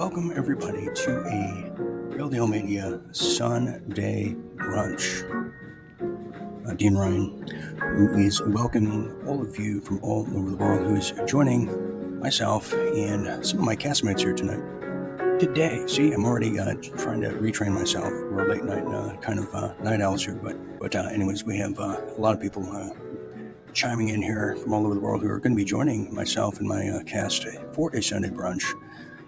welcome everybody to a Real Deal Media Sunday brunch. Dean Ryan, who is welcoming all of you from all over the world, who is joining myself and some of my castmates here tonight. Today, see, I'm already trying to retrain myself. We're late night night owls here, but anyways, we have a lot of people chiming in here from all over the world who are going to be joining myself and my cast for a Sunday brunch,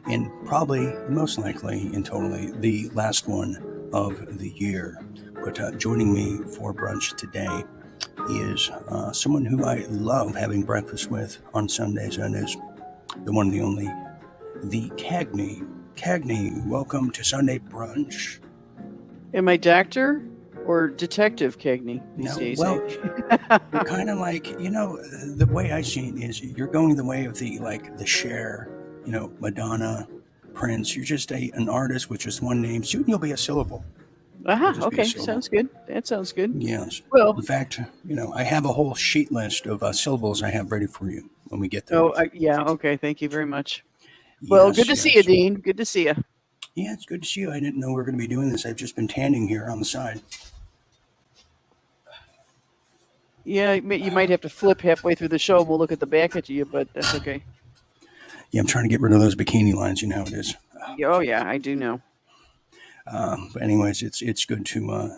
and probably, most likely, and totally the last one of the year. But joining me for brunch today is someone who I love having breakfast with on Sundays, and is the one and the only, the Cagney. Cagney, welcome to Sunday brunch. Am I Doctor or Detective Cagney? You're kind of like, the way I see it is you're going the way of the Cher, Madonna, Prince. You're just an artist with just one name. Soon you'll be a syllable. Okay, sounds good. That sounds good. Yes. Well, in fact, I have a whole sheet list of syllables I have ready for you when we get there. Okay. Thank you very much. Well, good to see you, Dean. Good to see you. Yeah, it's good to see you. I didn't know we were going to be doing this. I've just been tanning here on the side. Yeah, you might have to flip halfway through the show. We'll look at the back at you, but that's okay. Yeah, I'm trying to get rid of those bikini lines. You know how it is. Oh, yeah, I do know. But anyways, it's good to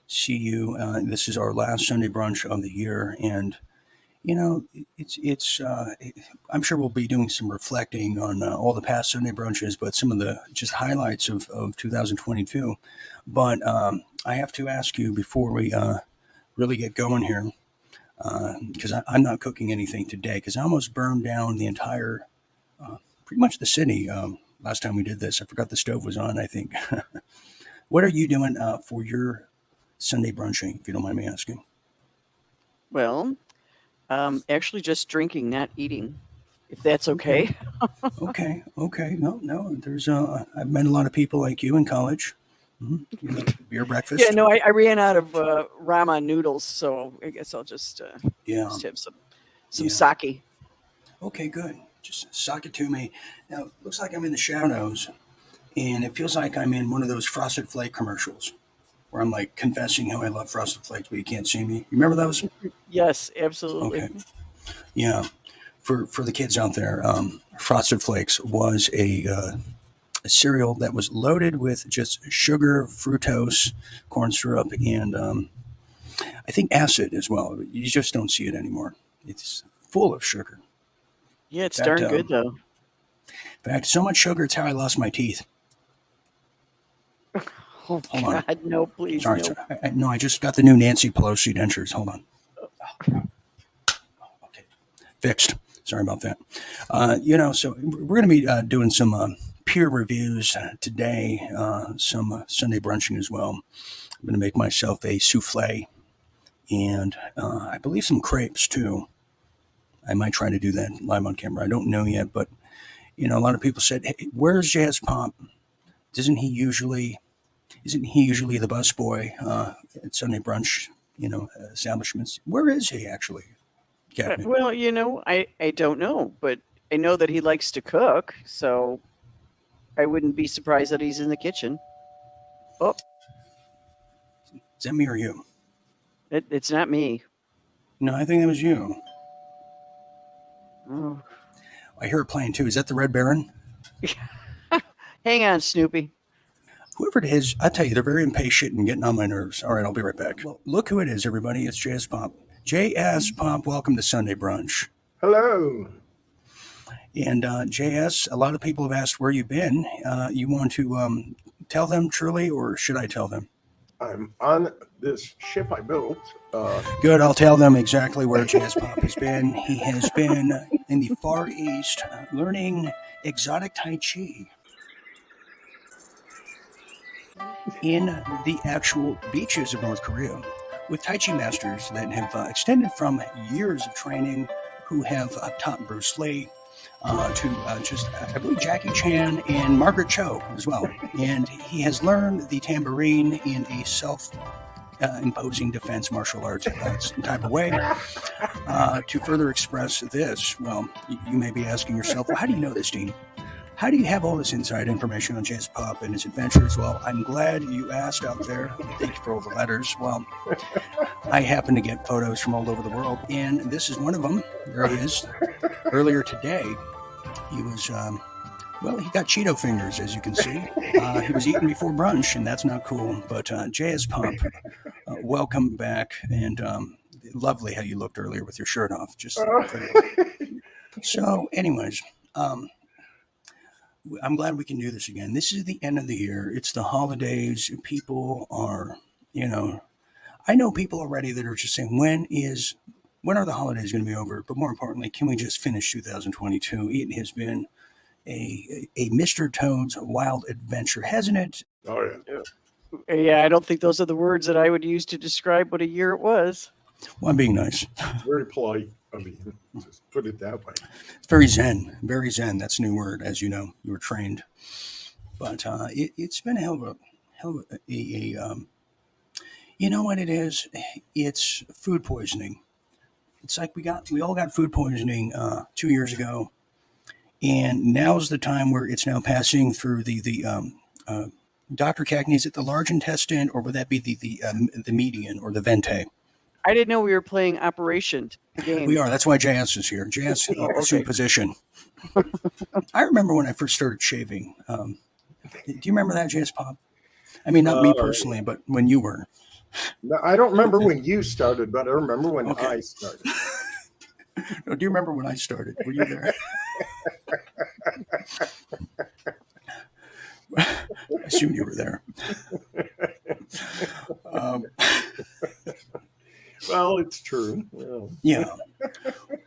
see you. This is our last Sunday brunch of the year, and I'm sure we'll be doing some reflecting on all the past Sunday brunches, but some of the just highlights of 2022. But I have to ask you before we really get going here, because I'm not cooking anything today, because I almost burned down the entire, pretty much the city last time we did this. I forgot the stove was on, I think. What are you doing for your Sunday brunching, if you don't mind me asking? Well, actually just drinking, not eating, if that's okay. Okay. No, there's I've met a lot of people like you in college. Mm-hmm. Beer breakfast. Yeah, no, I ran out of ramen noodles, so I guess I'll just have some sake. Okay, good. Just sake to me. Now, it looks like I'm in the shadows, and it feels like I'm in one of those Frosted Flake commercials where I'm like confessing how I love Frosted Flakes, but you can't see me. You remember those? Yes, absolutely. Okay. Yeah. For the kids out there, Frosted Flakes was a cereal that was loaded with just sugar, fructose, corn syrup, and I think acid as well. You just don't see it anymore. It's full of sugar. Yeah, it's darn good, though. In fact, so much sugar, it's how I lost my teeth. Oh, hold God, on. No, please. Sorry. No, I just got the new Nancy Pelosi dentures. Hold on. Okay. Fixed. Sorry about that. So we're going to be doing some peer reviews today, some Sunday brunching as well. I'm going to make myself a souffle and I believe some crepes too. I might try to do that live on camera. I don't know yet, but a lot of people said, "Hey, where's Jazz Pop? Isn't he usually the busboy at Sunday brunch, establishments? Where is he actually?" Well, I don't know, but I know that he likes to cook, so I wouldn't be surprised that he's in the kitchen. Oh. Is that me or you? It's not me. No, I think that was you. Oh. I hear it playing too. Is that the Red Baron? Hang on, Snoopy. Whoever it is, I tell you, they're very impatient and getting on my nerves. All right, I'll be right back. Well, look who it is, everybody. It's JS Pop. JS Pop, welcome to Sunday Brunch. Hello. And JS, a lot of people have asked where you've been. You want to tell them truly, or should I tell them? I'm on this ship I built. Good, I'll tell them exactly where JS Pop has been. He has been in the Far East learning exotic Tai Chi in the actual beaches of North Korea with Tai Chi masters that have extended from years of training, who have taught Bruce Lee I believe Jackie Chan and Margaret Cho as well. And he has learned the tambourine in a self-imposing defense martial arts type of way to further express this. Well, you may be asking yourself, well, how do you know this, Dean? How do you have all this inside information on Jay's Pup and his adventures? Well, I'm glad you asked out there. Thank you for all the letters. Well, I happen to get photos from all over the world, and this is one of them. There he is. Earlier today, he was, he got Cheeto fingers, as you can see. He was eating before brunch, and that's not cool. But Jay's Pup, welcome back, and lovely how you looked earlier with your shirt off. Just so, anyways, I'm glad we can do this again. This is the end of the year. It's the holidays. People are, I know people already that are just saying, when are the holidays going to be over? But more importantly, can we just finish 2022? It has been a Mr. Toad's wild adventure, hasn't it? Oh, yeah. Yeah, I don't think those are the words that I would use to describe what a year it was. Well, I'm being nice. Very polite. I mean, just put it that way. It's very zen. Very zen. That's a new word, as you know. You were trained. But it's been a hell of a you know what it is? It's food poisoning. It's like we all got food poisoning 2 years ago, and now's the time where it's now passing through the Dr. Cagney. Is it the large intestine, or would that be the median or the vente? I didn't know we were playing Operation game. We are. That's why JS is here. JS okay. position. I remember when I first started shaving. Do you remember that, JS Pop? I mean, not me personally, but when you were. No, I don't remember when you started, but I remember when I started. No, do you remember when I started? Were you there? I assume you were there. Well, it's true. Yeah.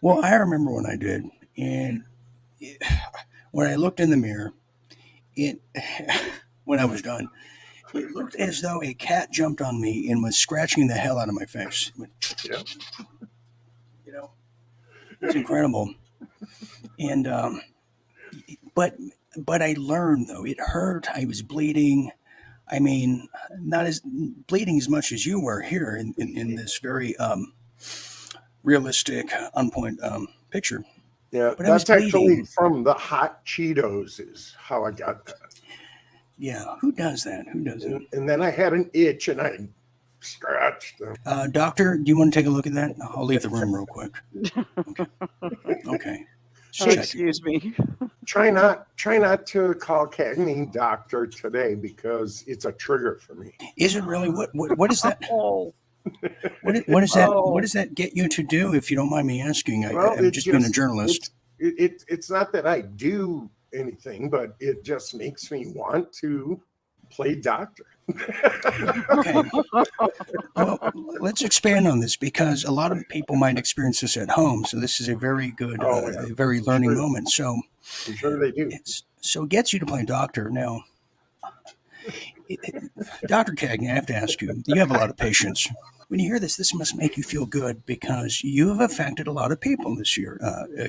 Well, I remember when I did, and when I looked in the mirror, when I was done, it looked as though a cat jumped on me and was scratching the hell out of my face. Yeah. It's incredible. And but I learned, though, it hurt. I was bleeding. I mean, not as bleeding as much as you were here in this very realistic, on point picture. Yeah, but that's actually from the hot Cheetos is how I got that. Yeah, who does that? Who does that? And then I had an itch and I scratched them. Doctor, do you want to take a look at that? I'll leave the room real quick. Okay. Excuse me. Try not to call Cagney doctor today because it's a trigger for me. Is it really? What is that? Oh. What is that? What does that get you to do? If you don't mind me asking, I'm just being a journalist. It's not that I do anything, but it just makes me want to play doctor. Okay. Well, let's expand on this because a lot of people might experience this at home. So this is a very good, very learning moment. So I'm sure they do. So it gets you to play doctor. Now, Dr. Cagney, I have to ask you, you have a lot of patience. When you hear this, this must make you feel good because you have affected a lot of people this year,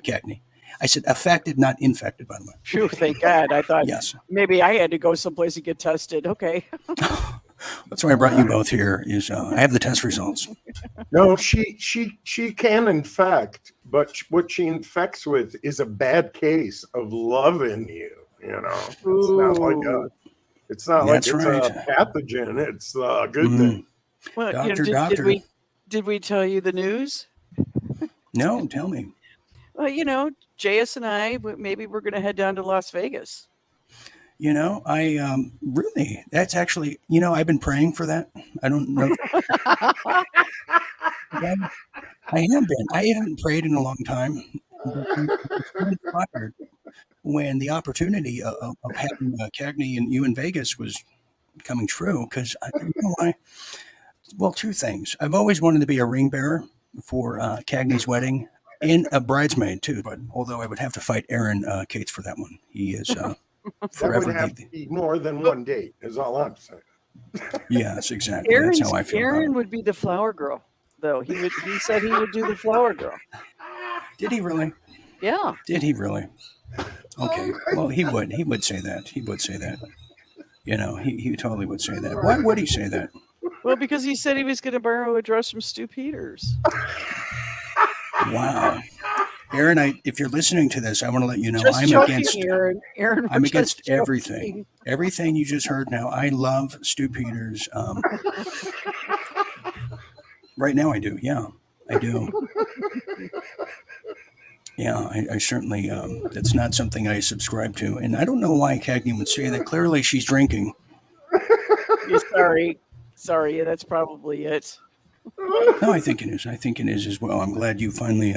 Cagney. I said affected, not infected, by the way. Phew, thank God. I thought maybe I had to go someplace to get tested. Okay. That's why I brought you both here. I have the test results. No, she can infect, but what she infects with is a bad case of loving you. It's not like it's not like it's a pathogen. It's a good thing. Well, doctor. Did we tell you the news? No, tell me. Well, JS and I, maybe we're going to head down to Las Vegas. I really, that's actually, I've been praying for that. I don't know. I have been. I haven't prayed in a long time. When the opportunity of having Cagney and you in Vegas was coming true, because you know why? Well, two things. I've always wanted to be a ring bearer for Cagney's wedding. And a bridesmaid too, but although I would have to fight Aaron Cates for that one, he is forever. That would have to be more than one date, is all I'm saying. Yes, exactly. That's how I feel. Aaron would be the flower girl, though. He said he would do the flower girl. Did he really? Yeah. Did he really? Okay. Well, he would. He would say that. He would say that. He totally would say that. Why would he say that? Well, because he said he was going to borrow a dress from Stu Peters. Wow. Aaron, if you're listening to this, I want to let you know Just I'm joking, against. Aaron. Aaron, I'm we're against just joking. everything. Everything you just heard now. I love Stu Peters. Right now, I do. Yeah, I do. Yeah, I certainly. That's not something I subscribe to, and I don't know why Cagney would say that. Clearly, she's drinking. Yeah, sorry. That's probably it. No, I think it is. I think it is as well. I'm glad you finally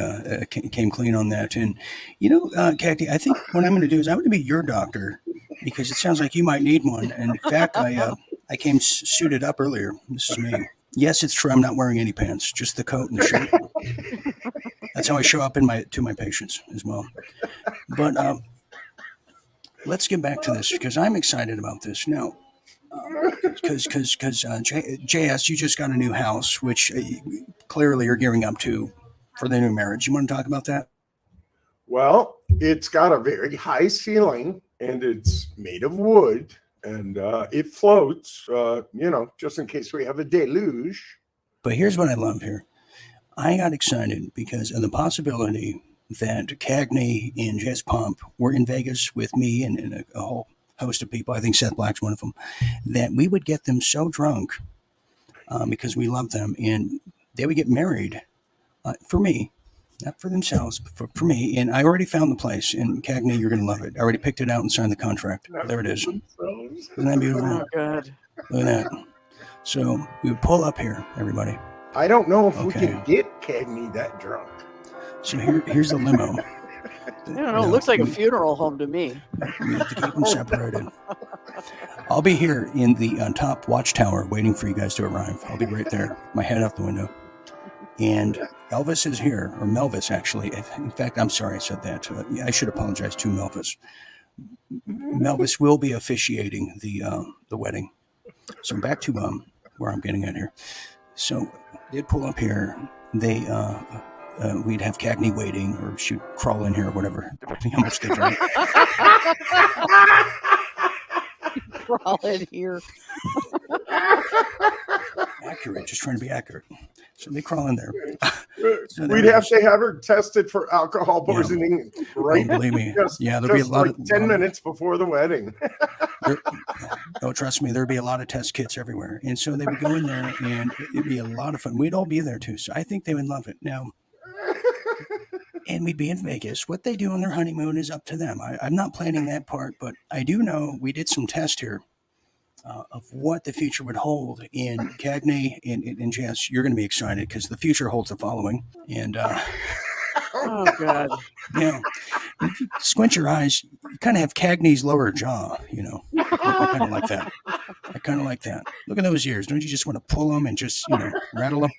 came clean on that. And Cagney, I think what I'm going to do is I'm going to be your doctor because it sounds like you might need one. And in fact, I came suited up earlier. This is me. Yes, it's true. I'm not wearing any pants, just the coat and the shirt. That's how I show up to my patients as well. But let's get back to this because I'm excited about this now. Because JS, you just got a new house, which clearly you're gearing up to for the new marriage. You want to talk about that? Well, it's got a very high ceiling and it's made of wood and it floats, just in case we have a deluge. But here's what I love here. I got excited because of the possibility that Cagney and Jess Pomp were in Vegas with me and a whole host of people. I think Seth Black's one of them. That we would get them so drunk because we love them, and they would get married for me, not for themselves, but for me. And I already found the place in Cagney. You're going to love it. I already picked it out and signed the contract. There it is. Isn't that beautiful? Oh, God. Look at that. So we would pull up here, everybody. I don't know if we can get Cagney that drunk. So here's the limo. I don't know. It looks like a funeral home to me. We have to keep them separated. I'll be here in the top watchtower waiting for you guys to arrive. I'll be right there, my head out the window. And Elvis is here, or Melvis, actually. In fact, I'm sorry I said that. I should apologize to Melvis. Melvis will be officiating the wedding. So back to where I'm getting at here. So they'd pull up here. We'd have Cagney waiting, or she'd crawl in here, or whatever, depending how much they drank. Crawl in here. Accurate, just trying to be accurate. So they crawl in there. So we'd have to have her tested for alcohol poisoning, right? Believe me. There'll be a lot of 10 minutes before the wedding. Trust me, there'd be a lot of test kits everywhere. And so they would go in there and it'd be a lot of fun. We'd all be there too. So I think they would love it. Now, and we'd be in Vegas. What they do on their honeymoon is up to them. I'm not planning that part, but I do know we did some tests here of what the future would hold. In Cagney and Jess, you're going to be excited because the future holds the following. And oh, God. If you squint your eyes, you kind of have Cagney's lower jaw, I kind of like that. I kind of like that. Look at those ears. Don't you just want to pull them and just, rattle them?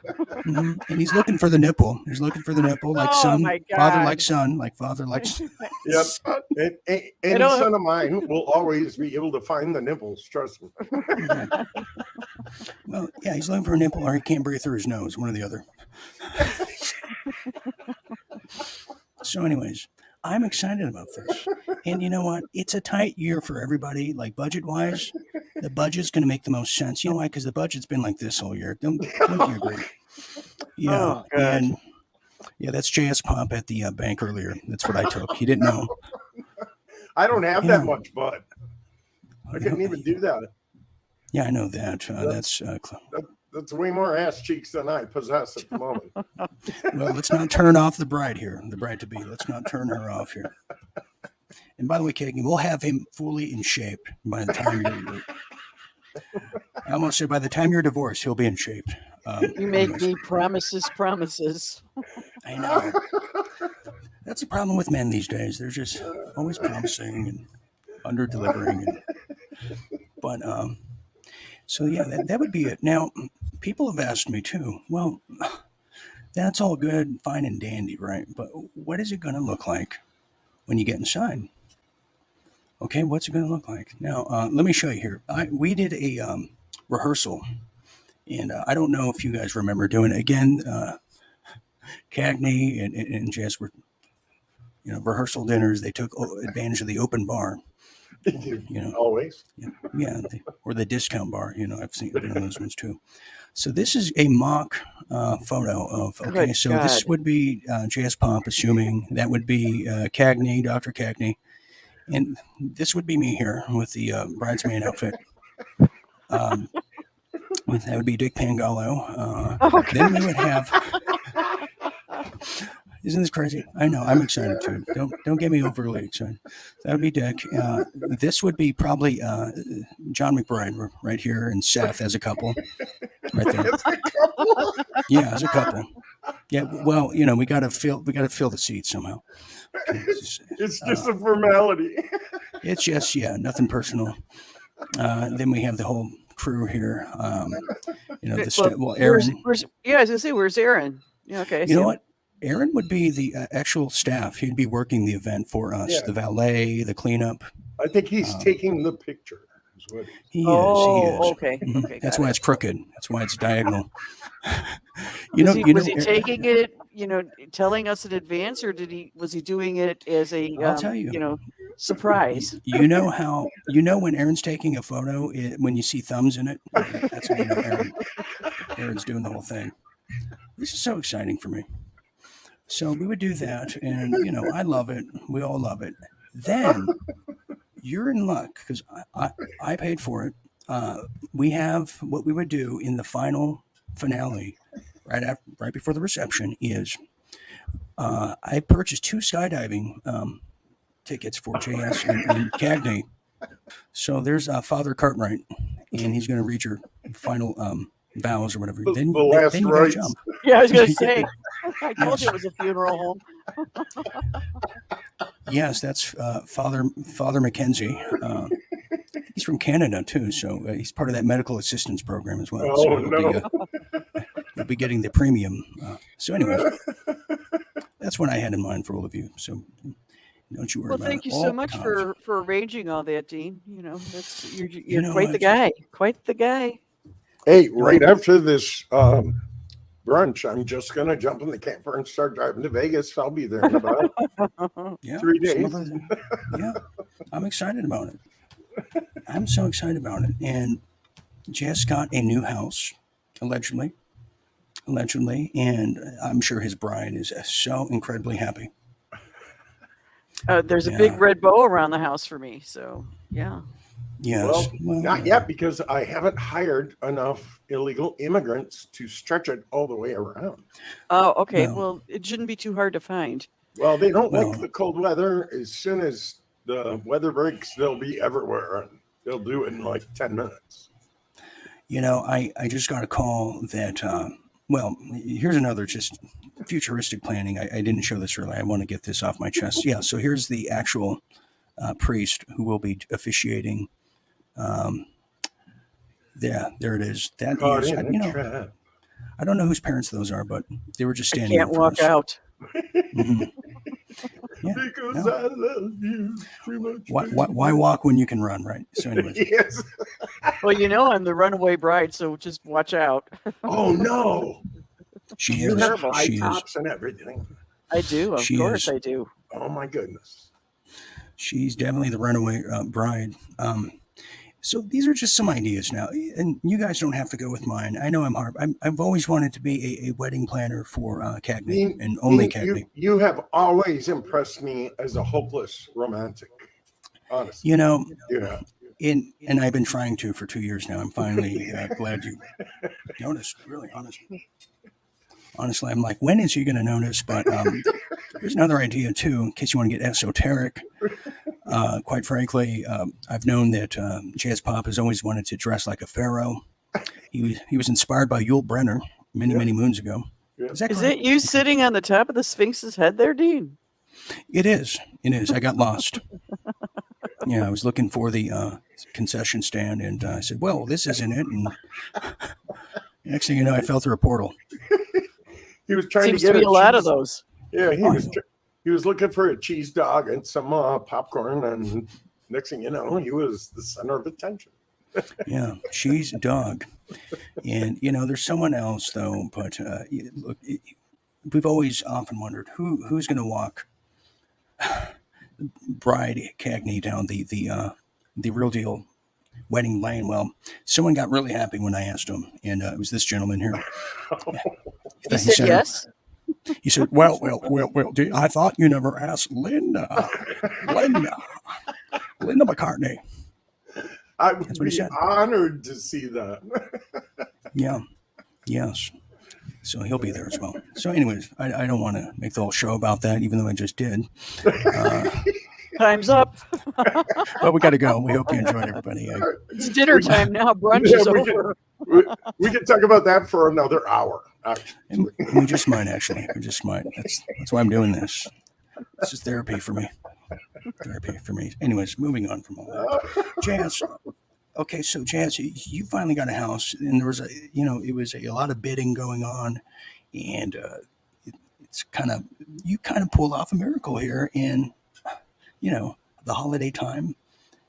Mm-hmm. And he's looking for the nipple. He's looking for the nipple, like son, father like son, like father like son. Yep. Any son of mine will always be able to find the nipples. Trust me. Well, yeah, he's looking for a nipple, or he can't breathe through his nose. One or the other. So, anyways, I'm excited about this. And you know what? It's a tight year for everybody. Like budget-wise, the budget's going to make the most sense. You know why? Because the budget's been like this all year. Don't you agree? Yeah. Oh, and that's JS Pomp at the bank earlier. That's what I took. He didn't know. I don't have that much butt. I couldn't even do that. Yeah, I know that. That's way more ass cheeks than I possess at the moment. Well, let's not turn off the bride here, the bride-to-be. Let's not turn her off here. And by the way, Cagney, we'll have him fully in shape by the time I almost said by the time you're divorced, he'll be in shape. You make me promises. I know. That's the problem with men these days. They're just always promising and under-delivering. But so, yeah, that would be it. Now, people have asked me, too, well, that's all good, fine and dandy, right? But what is it going to look like when you get inside? Okay, what's it going to look like? Now, let me show you here. We did a rehearsal, and I don't know if you guys remember doing it. Again, Cagney and Jess were, rehearsal dinners. They took advantage of the open bar. Always. Or the discount bar. I've been on those ones too. So this is a mock photo of. Okay, Good so God. this would be J.S. Pop, assuming that would be Cagney, Dr. Cagney, and this would be me here with the bridesmaid outfit. That would be Dick Pangolo. Then we would have. Isn't this crazy? I know. I'm excited too. Don't get me overly excited. That would be Dick. This would be probably John McBride right here, and Seth as a couple, right there. Yeah, as a couple. Yeah. Well, we got to fill the seats somehow. Okay, it's just a formality. It's just nothing personal. Then we have the whole crew here. Aaron. I was gonna say, where's Aaron? Yeah, okay. You know what? Aaron would be the actual staff. He'd be working the event for us, the valet, the cleanup. I think he's taking the picture. He is. Okay. Mm-hmm. Okay. That's why it's crooked. That's why it's diagonal. Was he taking it, telling us in advance, or was he doing it as a, I'll tell you, surprise? When Aaron's taking a photo, when you see thumbs in it, that's how you know Aaron's doing the whole thing. This is so exciting for me. So we would do that, and I love it. We all love it. Then you're in luck because I paid for it. We have what we would do in the final finale, right before the reception is. I purchased 2 skydiving tickets for JS and Cagney. So there's Father Cartwright, and he's going to read your final vows or whatever. Then you gotta jump. Yeah, I was going to say. I told you it was a funeral home. Yes, that's Father Mackenzie. He's from Canada too, so he's part of that medical assistance program as well. Oh, so we'll be getting the premium. So, anyways, that's what I had in mind for all of you. So, don't you worry about it. Well, thank you so much for arranging all that, Dean. You're quite the guy. Quite the guy. Hey, right after this brunch, I'm just going to jump in the camper and start driving to Vegas. I'll be there in about 3 days. I'm excited about it. I'm so excited about it. And Jess got a new house, allegedly, and I'm sure his bride is so incredibly happy. There's a big red bow around the house for me, so yeah. Yes. Well, not yet, because I haven't hired enough illegal immigrants to stretch it all the way around. Oh, okay. Well, it shouldn't be too hard to find. Well, they don't like the cold weather. As soon as the weather breaks, they'll be everywhere, and they'll do it in like 10 minutes. I just got a call that, here's another just futuristic planning. I didn't show this earlier. I want to get this off my chest. Yeah, so here's the actual priest who will be officiating. There it is. That is, I don't know whose parents those are, but they were just standing. I can't walk out. Mm-hmm. Yeah, because I love you too much. Why walk when you can run, right? So, anyways. Yes. Well, I'm the runaway bride, so just watch out. Oh no! She is. Have high tops and everything. I do. Of course, I do. Oh my goodness. She's definitely the runaway bride. So these are just some ideas now, and you guys don't have to go with mine. I know I'm hard. I've always wanted to be a wedding planner for Cagney, and only Cagney. You have always impressed me as a hopeless romantic, honestly. And I've been trying to for 2 years now. I'm finally glad you noticed, really, honestly, I'm like, when is he going to notice? But here's another idea, too, in case you want to get esoteric. Quite frankly, I've known that Jazz Pop has always wanted to dress like a pharaoh. He was inspired by Yul Brynner many moons ago. Yeah. Is it you sitting on the top of the Sphinx's head there, Dean? It is. I got lost. I was looking for the concession stand, and I said, well, this isn't it. And next thing you know, I fell through a portal. He was trying Seems to get be a lot of those. Yeah, he was looking for a cheese dog and some popcorn, and next thing you know, he was the center of attention. Yeah, cheese dog. And, there's someone else, though, but look, we've always often wondered who's going to walk Bride Cagney down the the real deal wedding lane. Well, someone got really happy when I asked him, and it was this gentleman here. He said yes. He said, well, I thought you never asked Linda McCartney. I would be honored to see that. Yeah. Yes. So he'll be there as well. So anyways, I don't want to make the whole show about that, even though I just did. Time's up. But we got to go. We hope you enjoyed, everybody. It's dinner time now. Brunch is over. We can talk about that for another hour. And we just might, actually. We just might. That's why I'm doing this. This is therapy for me. Anyways, moving on from all that. Jazz. Okay, so Jazz, you finally got a house, and there was it was a lot of bidding going on, and it's you kind of pulled off a miracle here in, the holiday time.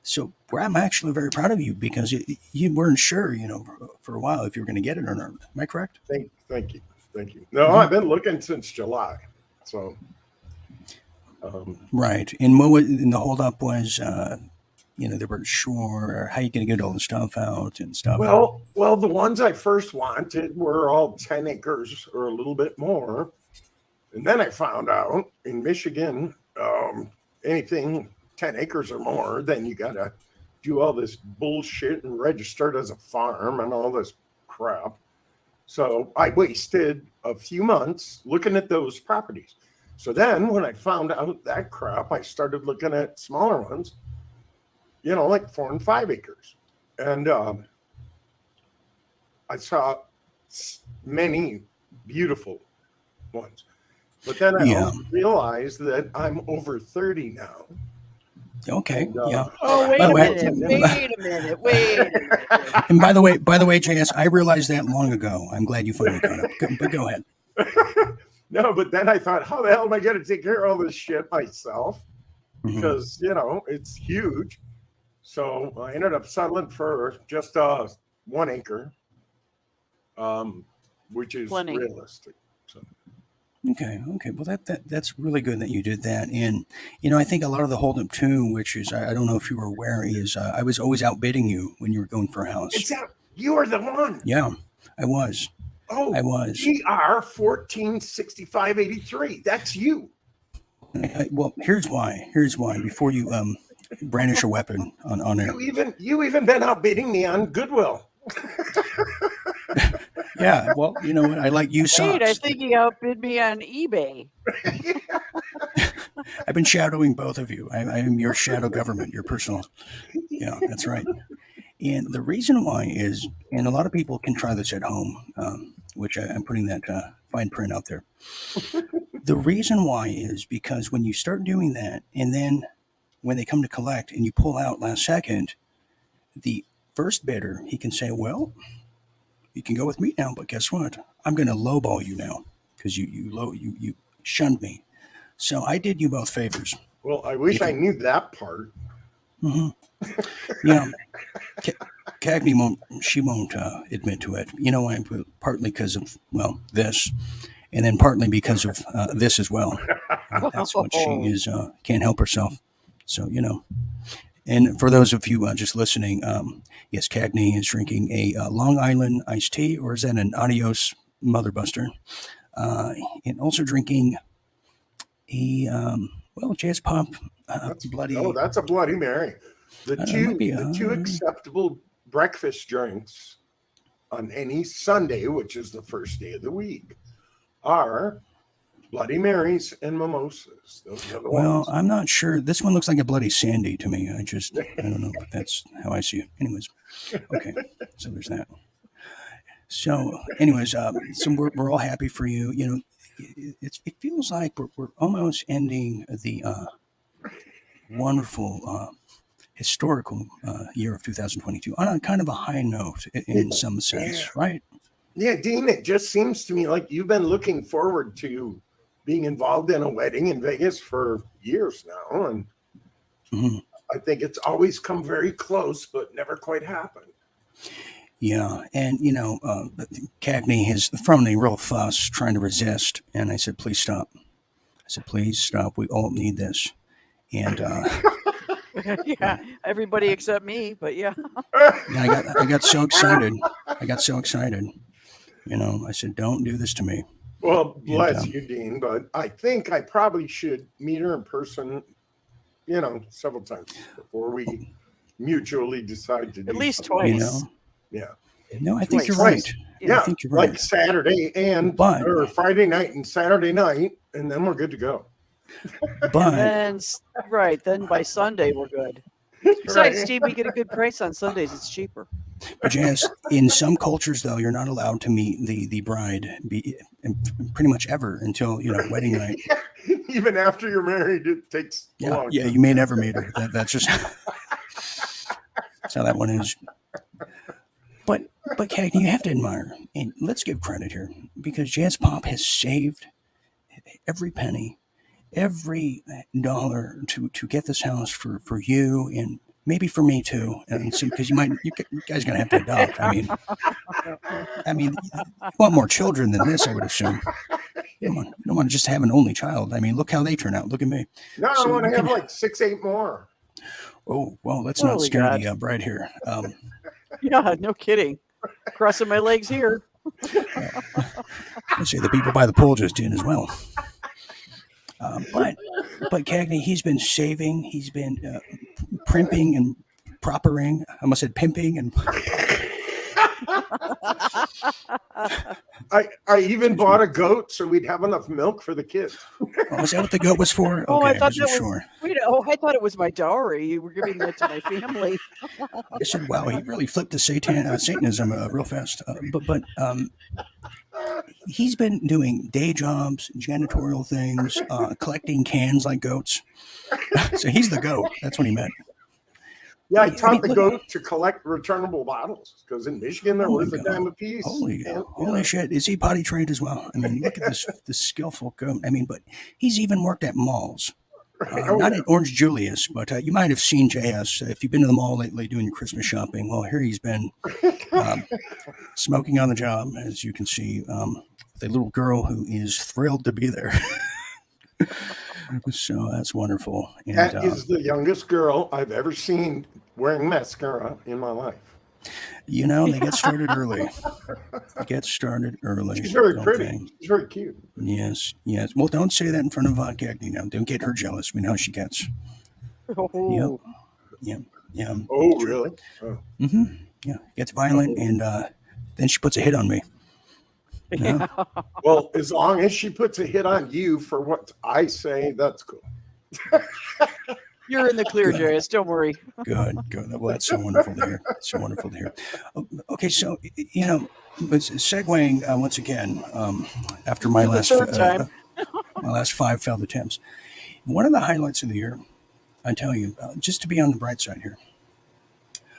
So I'm actually very proud of you, because you weren't sure, for a while if you were going to get it or not. Am I correct? Thank you. No, I've been looking since July. So. Right. And the holdup was, they weren't sure how you going to get all the stuff out and stuff. Well, the ones I first wanted were all 10 acres or a little bit more. And then I found out in Michigan, anything 10 acres or more, then you got to do all this bullshit and register it as a farm and all this crap. So I wasted a few months looking at those properties. So then when I found out that crap, I started looking at smaller ones, like 4 and 5 acres. And I saw many beautiful ones. But then I also realized that I'm over 30 now. Okay. And, yeah. Oh, wait a minute. And by the way, JS, I realized that long ago. I'm glad you finally got it. But go ahead. No, but then I thought, how the hell am I going to take care of all this shit myself? Because, it's huge. So I ended up settling for just 1 acre, which is realistic. So. Okay. Well, that's really good that you did that. And, I think a lot of the holdup too, which is, I don't know if you were aware, is I was always outbidding you when you were going for a house. You are the one. Yeah, I was. Oh, I was. GR 146583. That's you. Well, here's why. Before you brandish a weapon on air. You even been outbidding me on Goodwill. Yeah, well, you know what? I like you socks. Wait, I think he outbid me on eBay. I've been shadowing both of you. I am your shadow government, your personal. Yeah, that's right. And the reason why is, and a lot of people can try this at home, which I'm putting that fine print out there. The reason why is because when you start doing that, and then when they come to collect and you pull out last second, the first bidder, he can say, well, you can go with me now, but guess what? I'm going to lowball you now because you shunned me. So I did you both favors. Well, I wish I knew that part. Mm-hmm. Yeah, Cagney won't admit to it. You know why? Partly because of, this, and then partly because of this as well. That's what she is, can't help herself. So, And for those of you just listening, yes, Cagney is drinking a Long Island iced tea, or is that an Adios Mother Buster? And also drinking a, Jazz Pop Bloody. Oh, that's a Bloody Mary. The two acceptable breakfast drinks on any Sunday, which is the first day of the week, are Bloody Marys and mimosas. Those are the ones. I'm not sure. This one looks like a Bloody Sandy to me. I don't know, but that's how I see it. Anyways, okay. So there's that. So, anyways, so we're all happy for you. It feels like we're almost ending the wonderful historical year of 2022 on a kind of a high note in some sense, right? Yeah, Dean, it just seems to me like you've been looking forward to being involved in a wedding in Vegas for years now. And I think it's always come very close, but never quite happened. Yeah. And, Cagney has thrown a real fuss trying to resist. And I said, please stop. We all need this. And Yeah, everybody except me, but yeah. Yeah, I got so excited. I got so excited. You know, I said, "Don't do this to me." Well, And bless you, Dean, but I think I probably should meet her in person, several times before we mutually decide to do At least something. you twice. know, Yeah. no, I think you're Twice. right. Yeah. I think you're Like right. Saturday But or Friday night and Saturday night, and then we're good to go. And but then, then by Sunday we're good. Besides, Right. Steve, we get a good price on Sundays. It's cheaper. Janice, in some cultures though, you're not allowed to meet the bride pretty much ever until wedding night. Even after you're married, it takes a long Yeah, time. you may never meet her. That's just that's how that one is. But Cagney, you have to admire, and let's give credit here, because Jazz Pop has saved every penny, every dollar to get this house for you and maybe for me too. And see, because you guys are gonna have to adopt. I mean, you want more children than this, I would assume. You don't want to just have an only child. I mean, look how they turn out. Look at me. No, I want to have like 6, 8 more. Oh well, let's not Holy scare God. the bride here. Yeah, no kidding. Crossing my legs here. I say the people by the pool just in as well. But Cagney, he's been saving. He's been primping and proppering. I almost said pimping and. I even bought a goat so we'd have enough milk for the kids. Oh, was that what the goat was for? Okay, Oh, I thought wasn't that was. sure. Wait, I thought it was my dowry. You were giving that to my family. I said, wow, he really flipped to Satanism real fast. But he's been doing day jobs, janitorial things, collecting cans like goats. So he's the goat. That's what he meant. Yeah, I taught the goat to collect returnable bottles because in Michigan they're worth a dime a piece. Holy shit! Is he potty trained as well? I mean, look at this skillful goat. I mean, but he's even worked at malls. Not at Orange Julius, but you might have seen JS if you've been to the mall lately doing your Christmas shopping. Well, here he's been smoking on the job, as you can see. The little girl who is thrilled to be there. So that's wonderful. And, that is the youngest girl I've ever seen wearing mascara in my life. You know, they get started early. She's very pretty. She's very cute. Yes. Well, don't say that in front of Cagney now. Don't get her jealous. We know how she gets. Oh. Yep. Oh, really? Oh. Mm-hmm. Yeah. Gets violent, and then she puts a hit on me. Yeah. Well, as long as she puts a hit on you for what I say, that's cool. You're in the clear, Jarius. Don't worry. Good. Well, that's so wonderful to hear. Okay, so segueing once again after my last my last 5 failed attempts. One of the highlights of the year, I tell you, just to be on the bright side here,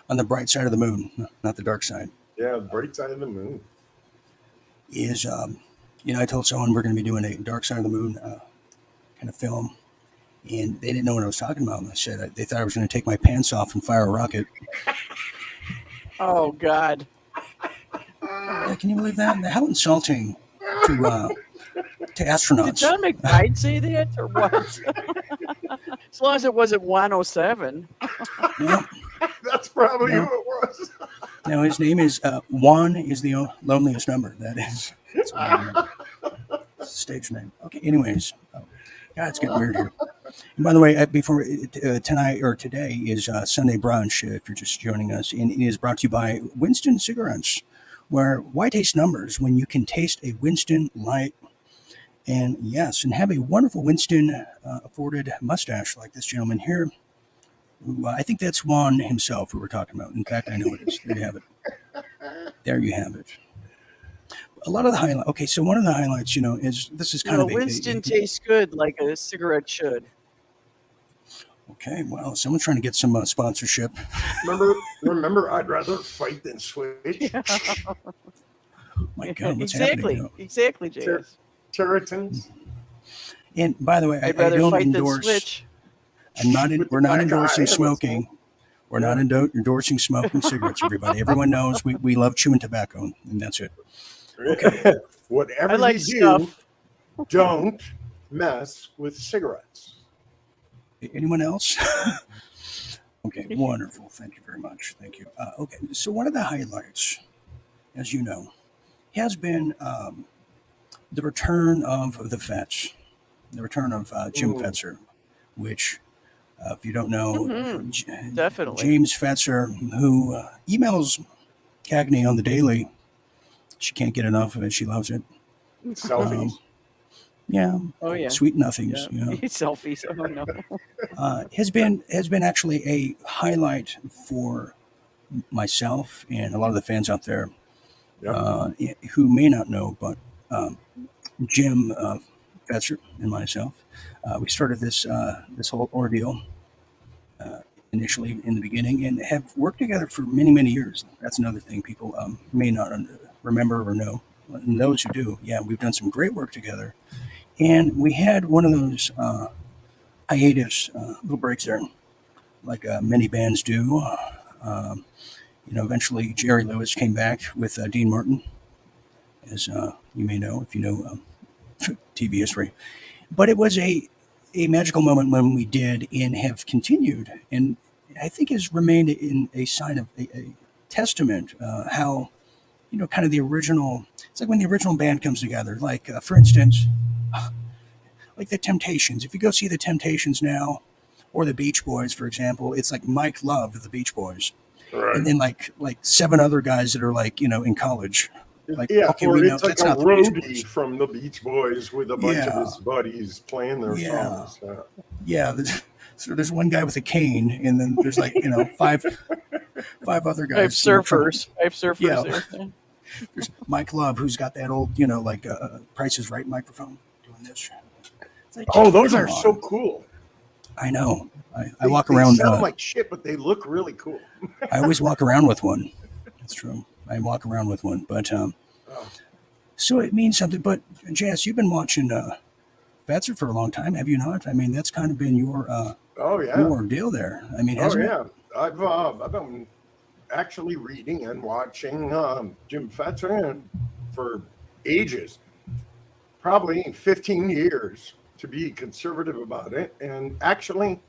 on the bright side of the moon, not the dark side. Yeah, the bright side of the moon. Is I told someone we're going to be doing a Dark Side of the Moon kind of film, and they didn't know what I was talking about. And I said they thought I was going to take my pants off and fire a rocket. Oh God! Can you believe that? How insulting to astronauts. Did John McBride say that or what? As long as it wasn't 107. Yep. That's probably who it was. No, his name is Juan is the loneliest number. That's stage name. Okay, anyways. God, it's getting weird here. And by the way, before tonight or today is Sunday Brunch, if you're just joining us, and it is brought to you by Winston Cigarettes, where why taste numbers when you can taste a Winston Light? And yes, and have a wonderful Winston afforded mustache like this gentleman here. I think that's Juan himself who we're talking about. In fact, I know it is. There you have it. There you have it. A lot of the highlights. Okay, so one of the highlights, is this is kind of Winston tastes good like a cigarette should. Okay, well, someone's trying to get some sponsorship. Remember, I'd rather fight than switch. Yeah. My God, what's happening? Exactly, James. Territons. And by the way, I'd rather I don't fight endorse. than switch. We're not endorsing smoking. We're not endorsing smoking cigarettes, everybody. Everyone knows we love chewing tobacco, and that's it. Okay. Whatever you do, don't mess with cigarettes. Anyone else? Okay, wonderful. Thank you very much. Thank you. Okay, so one of the highlights, as you know, has been the return of the Fetz, the return of Jim Mm. Fetzer, which, if you don't know, Definitely. James Fetzer, who emails Cagney on the daily. She can't get enough of it. She loves it. Selfies. Yeah, Oh yeah. sweet nothings. Yeah. Yeah, Selfies. Oh no. has been actually a highlight for myself and a lot of the fans out there who may not know, but Jim Fetzer and myself, we started this whole ordeal initially in the beginning and have worked together for many, many years. That's another thing people may not remember or know. And those who do, yeah, we've done some great work together. And we had one of those hiatus little breaks there, like many bands do. Eventually Jerry Lewis came back with Dean Martin, as you may know if you know TV history. But it was a magical moment when we did and have continued, and I think has remained in a sign of a testament how kind of the original. It's like when the original band comes together. Like for instance, like the Temptations. If you go see the Temptations now, or the Beach Boys, for example, it's like Mike Love of the Beach Boys, Right. and then like seven other guys that are like in college. Like, Yeah, okay, or we know it's like that's a not the Beach roadie Boys. from the Beach Boys with a bunch of his buddies playing their Yeah. songs. Yeah, so there's one guy with a cane, and then there's like five other guys. I have surfers. Yeah. There. There's Mike Love, who's got that old Price is Right microphone doing this. It's like, Oh, those are come so on. cool. I know. I They walk around. sound like shit, but they look really cool. I always walk around with one. That's true. I walk around with one, but so it means something. But Jess, you've been watching Fetzer for a long time, have you not? I mean, that's kind of been your Oh yeah. your deal there. I mean, Oh hasn't it? yeah. I've been actually reading and watching Jim Fetzer for ages, probably 15 years to be conservative about it. And actually,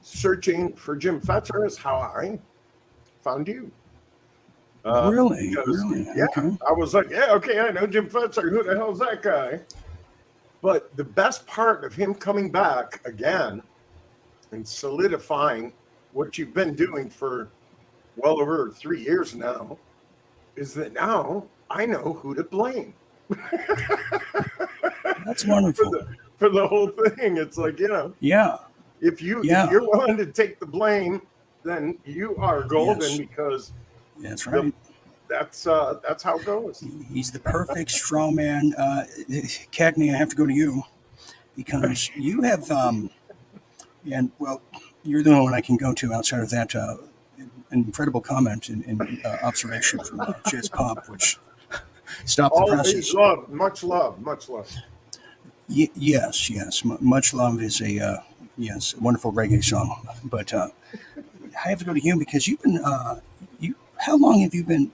searching for Jim Fetzer is how I found you. Really? Because, Really? yeah, Okay. I was like, yeah, okay, I know Jim Fetzer. Who the hell's that guy? But the best part of him coming back again and solidifying what you've been doing for well over 3 years now is that now I know who to blame. That's wonderful. For the whole thing. It's like, Yeah. if you're willing to take the blame, then you are golden. Yes. Because That's right. that's how it goes. He's the perfect straw man. Cagney, I have to go to you because you have, and well, you're the only one I can go to outside of that incredible comment and observation from Jazz Pop, which stopped the presses. Love, much love, much love. Yes. Much Love is a wonderful reggae song. But I have to go to you because you've been, how long have you been?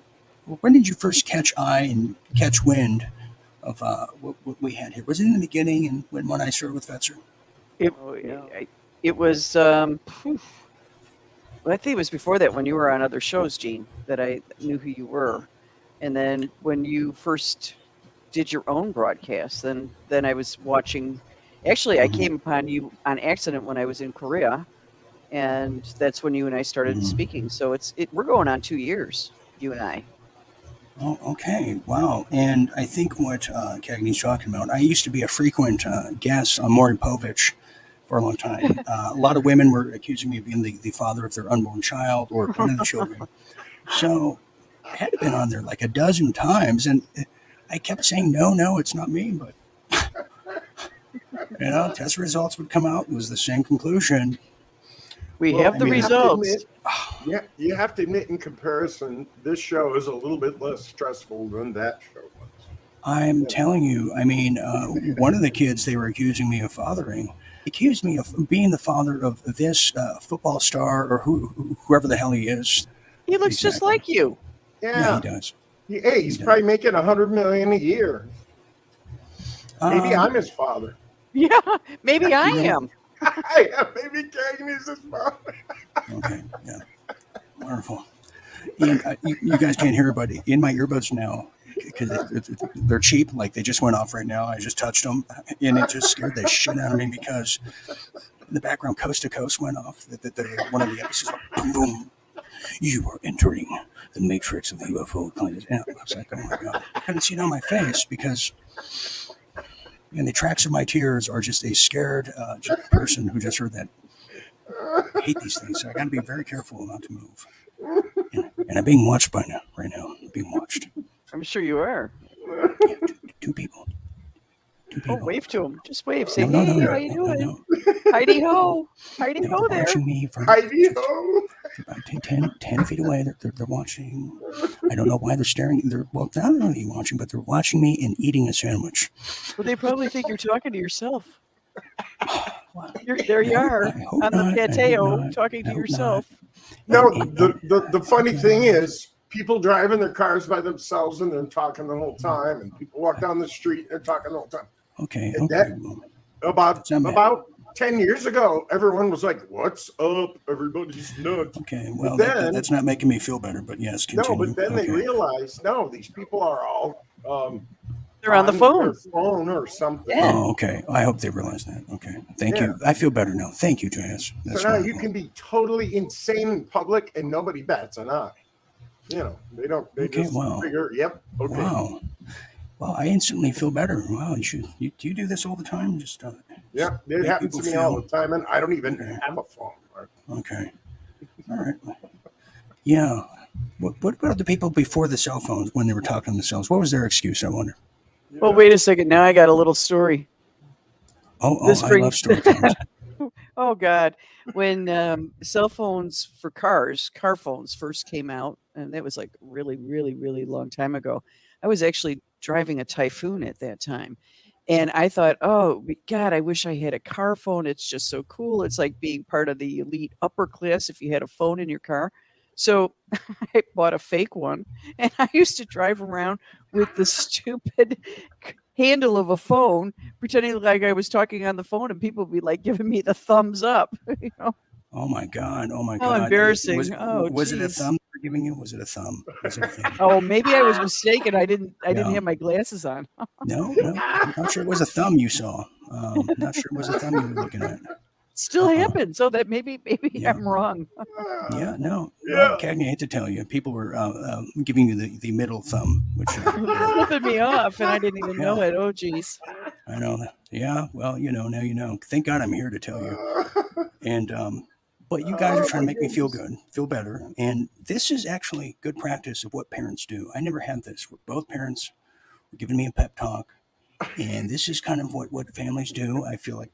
When did you first catch eye and catch wind of what we had here? Was it in the beginning and when I started with Fetzer? It was. Well, I think it was before that when you were on other shows, Gene, that I knew who you were, and then when you first did your own broadcast, then I was watching. Actually, I came upon you on accident when I was in Korea, and that's when you and I started speaking. So we're going on 2 years, you and I. Oh, okay. Wow. And I think what Cagney's talking about, I used to be a frequent guest on Maury Povich for a long time. A lot of women were accusing me of being the father of their unborn child or one of the children. So I had been on there like a dozen times, and I kept saying, no, it's not me. But, test results would come out. It was the same conclusion. We have the results. Yeah, you have to admit, in comparison, this show is a little bit less stressful than that show was. I'm telling you, I mean, one of the kids they were accusing me of fathering accused me of being the father of this football star or whoever the hell he is. He looks just like you. Yeah, he does. Hey, he's probably making $100 million a year. Maybe I'm his father. Yeah, maybe I am. Yeah, maybe Cagney's his father. Okay. Yeah. Wonderful. Ian, you guys can't hear it, but in my earbuds now, because they're cheap, like they just went off right now. I just touched them, and it just scared the shit out of me because in the background, Coast to Coast went off. One of the episodes, boom, boom. You are entering the matrix of the UFO planet. And I was like, oh my God. I couldn't see it on my face because, and the tracks of my tears are just a scared person who just heard that. I hate these things. So I got to be very careful not to move. And I'm being watched right now. I'm being watched. I'm sure you are. Yeah, two people. Oh, wave to him. Just wave. Say, no, hey, how you doing? Heidi ho. Heidi ho there. Watching me from Heidi ho. About 10 feet away. They're watching. I don't know why they're staring. Well, not only watching, but they're watching me and eating a sandwich. Well, they probably think you're talking to yourself. There you are on the patio talking to yourself. No, the funny thing is, people driving their cars by themselves and they're talking the whole time, and people walk down the street and they're talking the whole time. Okay. About 10 years ago, everyone was like, "What's up? Everybody's nuts." Okay, well, that's not making me feel better, but yes, continue. No, but then they realized, no, these people are all they're on the phone. Their phone or something. Yeah. Oh, okay. I hope they realize that. Okay, thank you. I feel better now. Thank you, JS. So now you can be totally insane in public and nobody bats an eye. You know, they don't. They just figure, yep. Okay. Wow. Well, I instantly feel better. Wow, do you do this all the time? Just yeah, it happens to me all the time, and I don't even have a phone. Okay. All right. Yeah. What about the people before the cell phones when they were talking to themselves? What was their excuse? I wonder. Well, wait a second. Now I got a little story. I love story times. Oh God, when cell phones for car phones first came out, and that was like really, really, really long time ago. I was actually driving a Typhoon at that time. And I thought, oh, God, I wish I had a car phone. It's just so cool. It's like being part of the elite upper class if you had a phone in your car. So I bought a fake one, and I used to drive around with the stupid handle of a phone, pretending like I was talking on the phone, and people would be like giving me the thumbs up. You know? Oh my God! How embarrassing! Was it a thumb they were giving you? Was it a thumb? Oh, maybe I was mistaken. I didn't have my glasses on. No, I'm not sure it was a thumb you saw. Not sure it was a thumb you were looking at. Still happens, so that maybe I'm wrong. Yeah, no. Well, Cagney, I hate to tell you, people were giving you the middle thumb, which flipping me off, and I didn't even know it. Oh, geez. I know that. Yeah, well, now you know. Thank God I'm here to tell you. And but you guys are trying to make me feel good, feel better, and this is actually good practice of what parents do. I never had this. Both parents were giving me a pep talk, and this is kind of what families do. I feel like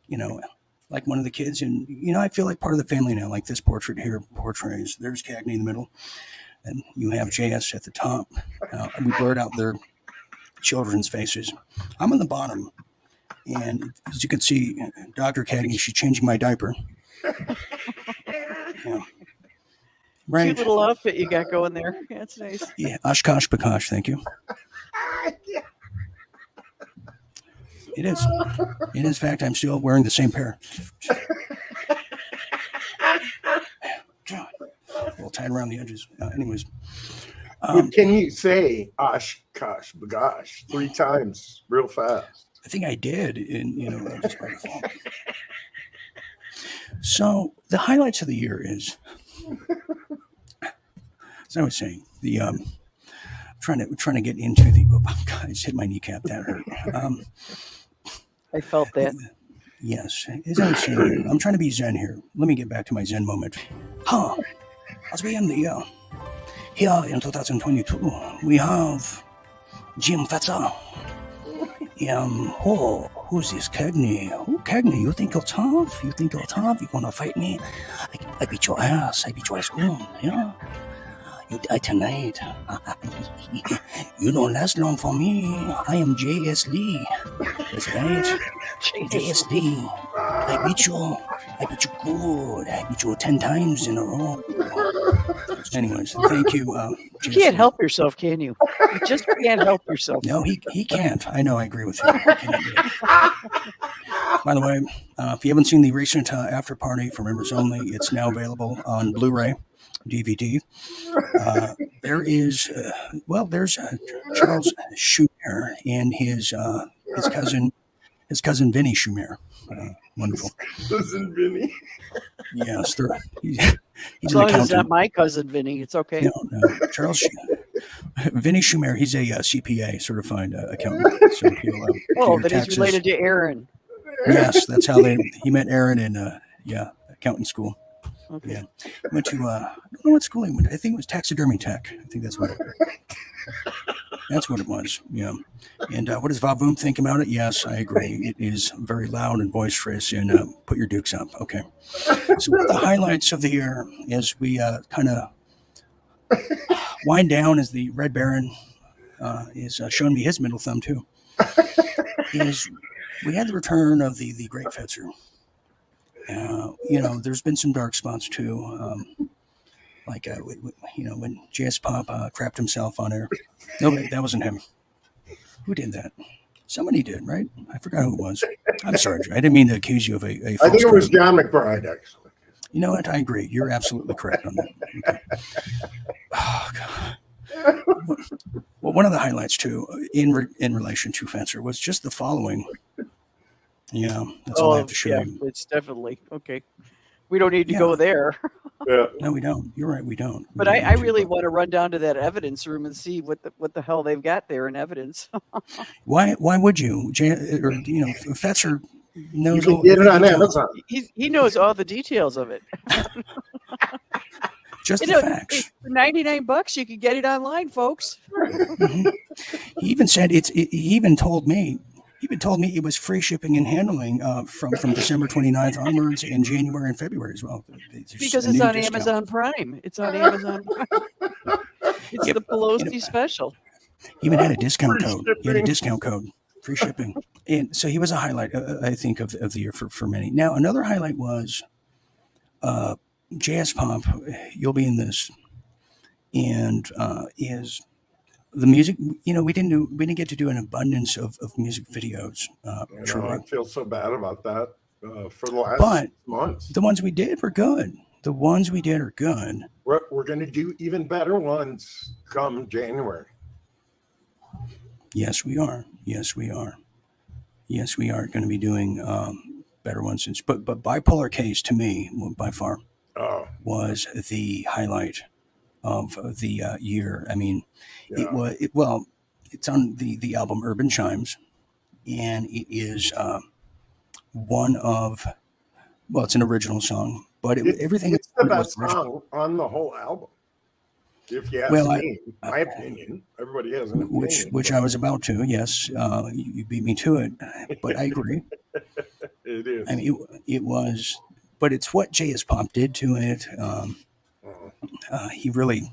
like one of the kids, and I feel like part of the family now. Like this portrait here portrays. There's Cagney in the middle, and you have JS at the top. We blurred out their children's faces. I'm on the bottom, and as you can see, Dr. Cagney, she's changing my diaper. Yeah. Right. Cute little outfit you got going there. Yeah, it's nice. Yeah, Oshkosh Bakosh, thank you. It is. In fact, I'm still wearing the same pair. God. Well, tied around the edges. Anyways. Can you say Oshkosh Bagosh 3 times real fast? I think I did. And, just by default. So the highlights of the year is, as I was saying, the trying to get into the. Oh God, I just hit my kneecap. That hurt. I felt that. Yes, as I was saying, I'm trying to be Zen here. Let me get back to my Zen moment. As we end the year, here in 2022, we have Jim Fetzer. Who's this Cagney? Oh, Cagney, you think you're tough? You're gonna fight me? I beat your ass. I beat your ass good. Yeah. You die tonight. You don't last long for me. I am J.S. Lee. That's right. J.S. Lee. I beat you good. I beat you 10 times in a row. Anyways, thank you. You can't help yourself, can you? You just can't help yourself. No, he can't. I know. I agree with you. He can't do it. By the way, if you haven't seen the recent after party for members only, it's now available on Blu-ray, DVD. There's Charles Schumer and his cousin Vinny Schumer. Wonderful. Cousin Vinny. Yes, he's As an long as it's accountant. not my cousin Vinny, it's okay. No, Vinny Schumer. He's a CPA certified accountant. So he'll do Oh, your but he's taxes. related to Aaron. Yes, that's how he met Aaron in accountant school. Okay. Yeah, went to I don't know what school he went. I think it was taxidermy tech. I think that's what it was. Yeah. And what does Vavoom think about it? Yes, I agree. It is very loud and boisterous. And put your dukes up. Okay. So one of the highlights of the year, as we kind of wind down, as the Red Baron is showing me his middle thumb too, is we had the return of the Great Fetzer. There's been some dark spots too. When JS Pop crapped himself on air. Nobody, that wasn't him. Who did that? Somebody did, right? I forgot who it was. I'm sorry, I didn't mean to accuse you of a false I think it was claim. John McBride, actually. You know what? I agree. You're absolutely correct on that. Okay. Oh, God. Well, one of the highlights too, in relation to Fetzer, was just the following. Yeah, that's all I have to show you. It's definitely okay. We don't need to go there. Yeah. No, we don't. You're right. We don't. But I really want to run down to that evidence room and see what the hell they've got there in evidence. Why would you? Fetzer knows. You can get it on Amazon. He knows all the details of it. Just the facts. For $99, you can get it online, folks. Mm-hmm. He even said he even told me it was free shipping and handling from December 29th onwards and January and February as well. Because it's on Amazon Prime. It's on Amazon Prime. It's the Pelosi special. He even had a discount code. He had a discount code, free shipping. And so he was a highlight, I think, of the year for many. Now, another highlight was JS Pop, you'll be in this, and is the music. We didn't get to do an abundance of music videos. I feel so bad about that for the last months. The ones we did were good. The ones we did are good. We're going to do even better ones come January. Yes, we are. Yes, we are. Yes, we are going to be doing better ones. But Bipolar Case, to me, by far, was the highlight of the year. I mean, it's on the album Urban Chimes, and it is one of, it's an original song, but everything. It's the best song on the whole album. If you ask me, my opinion, everybody has an opinion. Which I was about to, yes. You beat me to it, but I agree. It is. I mean, it was, but it's what JS Pop did to it. He really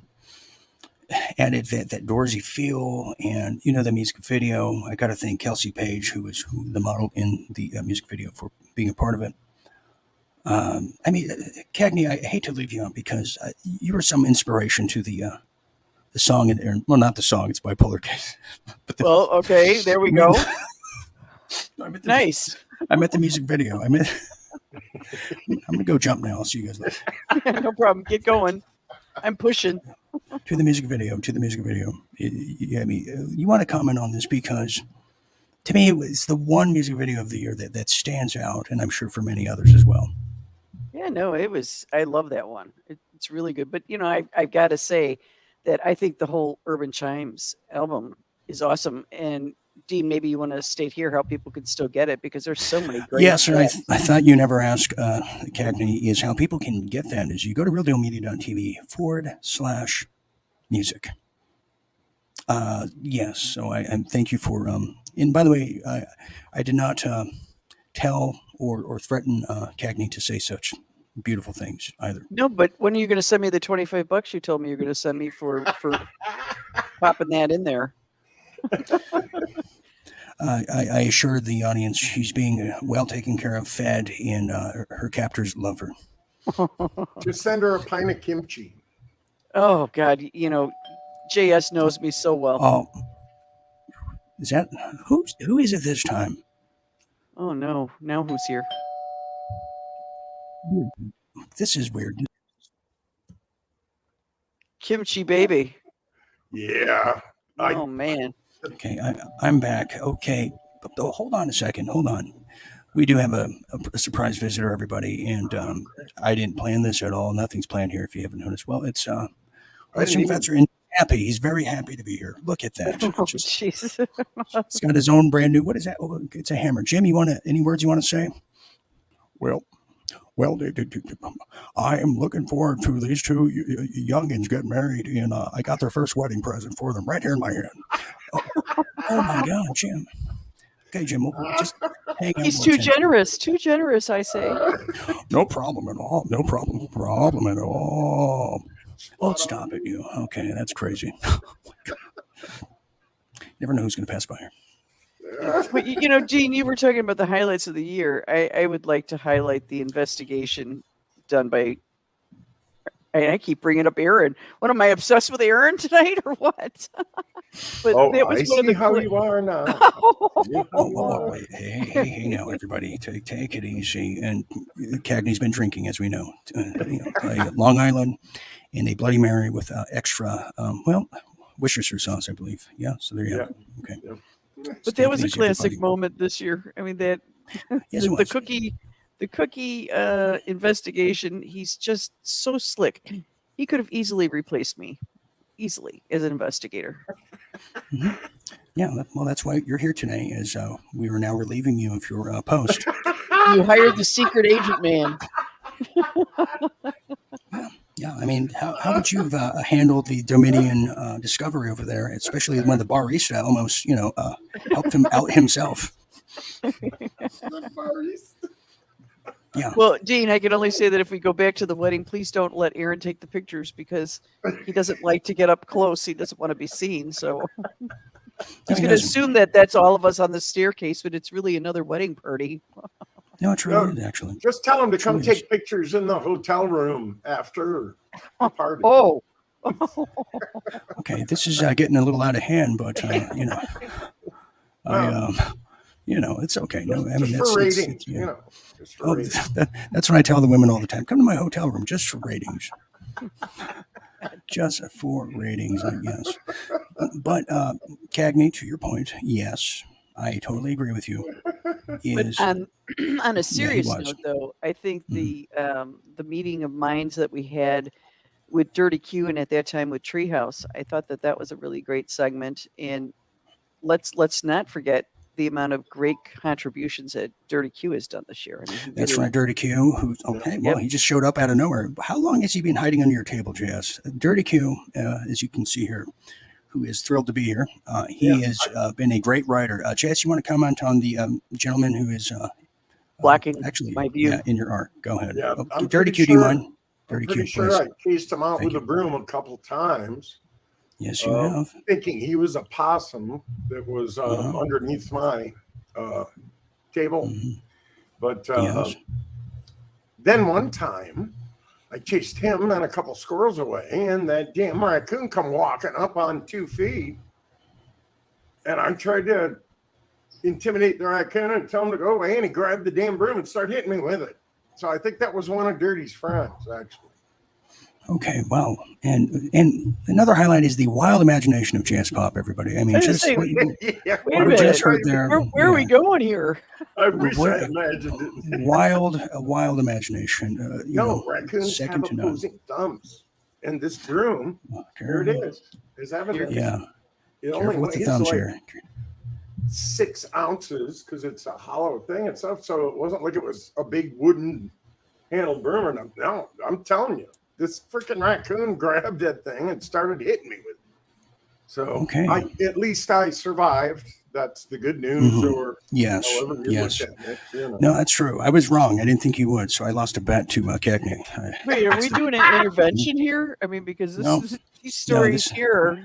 added that Doorsy feel, and the music video. I got to thank Kelsey Page, who was the model in the music video, for being a part of it. I mean, Cagney, I hate to leave you on because you were some inspiration to the song, not the song, it's Bipolar Case. But okay, there we go. Nice. I meant the music video. I'm going to go jump now. I'll see you guys later. No problem. Get going. I'm pushing. To the music video. You want to comment on this because to me, it was the one music video of the year that stands out, and I'm sure for many others as well. Yeah, no, I love that one. It's really good. But, I've got to say that I think the whole Urban Chimes album is awesome. And Dean, maybe you want to state here how people can still get it because there's so many great. Yes, sir. I thought you never asked, Cagney, is how people can get that is you go to realdealmedia.tv/music. Yes. So I thank you for, and by the way, I did not tell or threaten Cagney to say such beautiful things either. No, but when are you going to send me the $25 you told me you're going to send me for popping that in there? I assured the audience she's being well taken care of, fed, and her captors love her. Just send her a pint of kimchi. Oh, God. JS knows me so well. Oh, is that who is it this time? Oh no! Now who's here? This is weird. Kimchi baby. Yeah. Oh man. Okay, I'm back. Okay, but hold on a second. Hold on. We do have a surprise visitor, everybody, and I didn't plan this at all. Nothing's planned here, if you haven't noticed. Well, it's Christian Fetzer, and happy. He's very happy to be here. Look at that. Oh jeez. He's got his own brand new. What is that? Oh, it's a hammer. Jim, any words you want to say? Well, I am looking forward to these two youngins getting married, and I got their first wedding present for them right here in my hand. Oh my God, Jim. Okay, Jim, we'll just hang on. He's too generous, I say. No problem at all. No problem at all. Oh, stop it, you. Okay, that's crazy. Never know who's going to pass by here. But, Gene, you were talking about the highlights of the year. I would like to highlight the investigation done by. I keep bringing up Aaron. What, am I obsessed with Aaron tonight or what? But I see how you are now. Wait. Hey, now, everybody, take it easy. And Cagney's been drinking, as we know. Long Island and a Bloody Mary with extra, Worcestershire sauce, I believe. Yeah, so there you go. Okay. Yeah. But that was a classic moment this year. I mean, that yes, the cookie investigation, he's just so slick. He could have easily replaced me, as an investigator. Mm-hmm. Yeah, well, that's why you're here today, as we are now relieving you of your post. You hired the secret agent man. Yeah, I mean, how would you have handled the Dominion discovery over there, especially when the barista almost, helped him out himself? Yeah. Well, Dean, I can only say that if we go back to the wedding, please don't let Aaron take the pictures because he doesn't like to get up close. He doesn't want to be seen. So he's going to assume that that's all of us on the staircase, but it's really another wedding party. No, it's really actually. Just tell him to come take pictures in the hotel room after the party. Oh. Okay, this is getting a little out of hand, but it's okay. No, I mean that's for ratings. That's what I tell the women all the time. Come to my hotel room just for ratings. Just for ratings, I guess. But Cagney, to your point, yes, I totally agree with you. But on a serious note, though, I think the meeting of minds that we had with Dirty Q and at that time with Treehouse, I thought that was a really great segment. And let's not forget the amount of great contributions that Dirty Q has done this year. I mean, that's right, Dirty Q. He just showed up out of nowhere. How long has he been hiding under your table, JS? Dirty Q, as you can see here, who is thrilled to be here. He has been a great writer. JS, you want to comment on the gentleman who is blocking actually my view in your art? Go ahead. Yeah, Dirty Q, do you mind? I'm pretty sure I chased him out with a broom a couple times. Yes, you have. Thinking he was a possum that was underneath my table. Mm-hmm. But then one time, I chased him and a couple squirrels away, and that damn raccoon come walking up on 2 feet. And I tried to intimidate the raccoon and tell him to go away, and he grabbed the damn broom and started hitting me with it. So I think that was one of Dirty's friends, actually. Okay, wow. And another highlight is the wild imagination of Jazz Pop, everybody. I mean, just what we just heard there. Where are we going here? I wish I imagined it. A wild imagination. Raccoons have opposing thumbs. And this broom, here it is. Is evidence. Yeah. It only with the thumbs here. 6 ounces because it's a hollow thing and stuff. So it wasn't like it was a big wooden handled broom. No, I'm telling you. This freaking raccoon grabbed that thing and started hitting me with it. So at least I survived. That's the good news. Mm-hmm. Or yes. No, that's true. I was wrong. I didn't think you would. So I lost a bet to Cagney. Wait, are we doing an intervention here? I mean, because these stories here,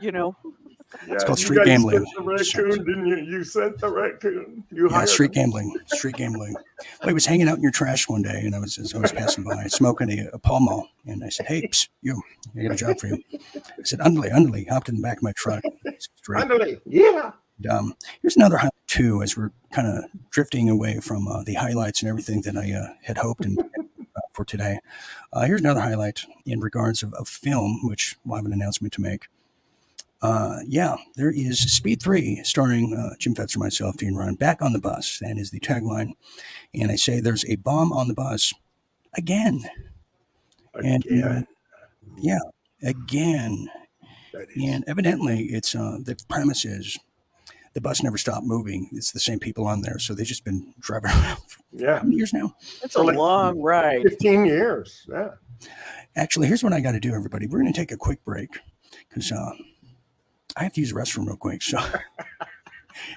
Yeah, called you street guys gambling. sent the raccoon, didn't you? You sent the raccoon. You Yeah, hired street him. gambling. Street gambling. Well, he was hanging out in your trash one day, and as I was passing by, smoking a Pall Mall, and I said, "Hey, psst, you, I got a job for you." I said, "Underlay." He hopped in the back of my truck. Straight. Finally, yeah. Here's another highlight too, as we're kind of drifting away from the highlights and everything that I had hoped and for today. Here's another highlight in regards of film, which we'll have an announcement to make. Yeah, there is Speed 3 starring Jim Fetzer, myself, Dean Ryan, back on the bus. That is the tagline. And I say there's a bomb on the bus again. And yeah, again. And evidently, it's the premise is the bus never stopped moving. It's the same people on there. So they've just been driving around for how many years now? It's a long ride. 15 years. Yeah. Actually, here's what I got to do, everybody. We're going to take a quick break because I have to use the restroom real quick. So,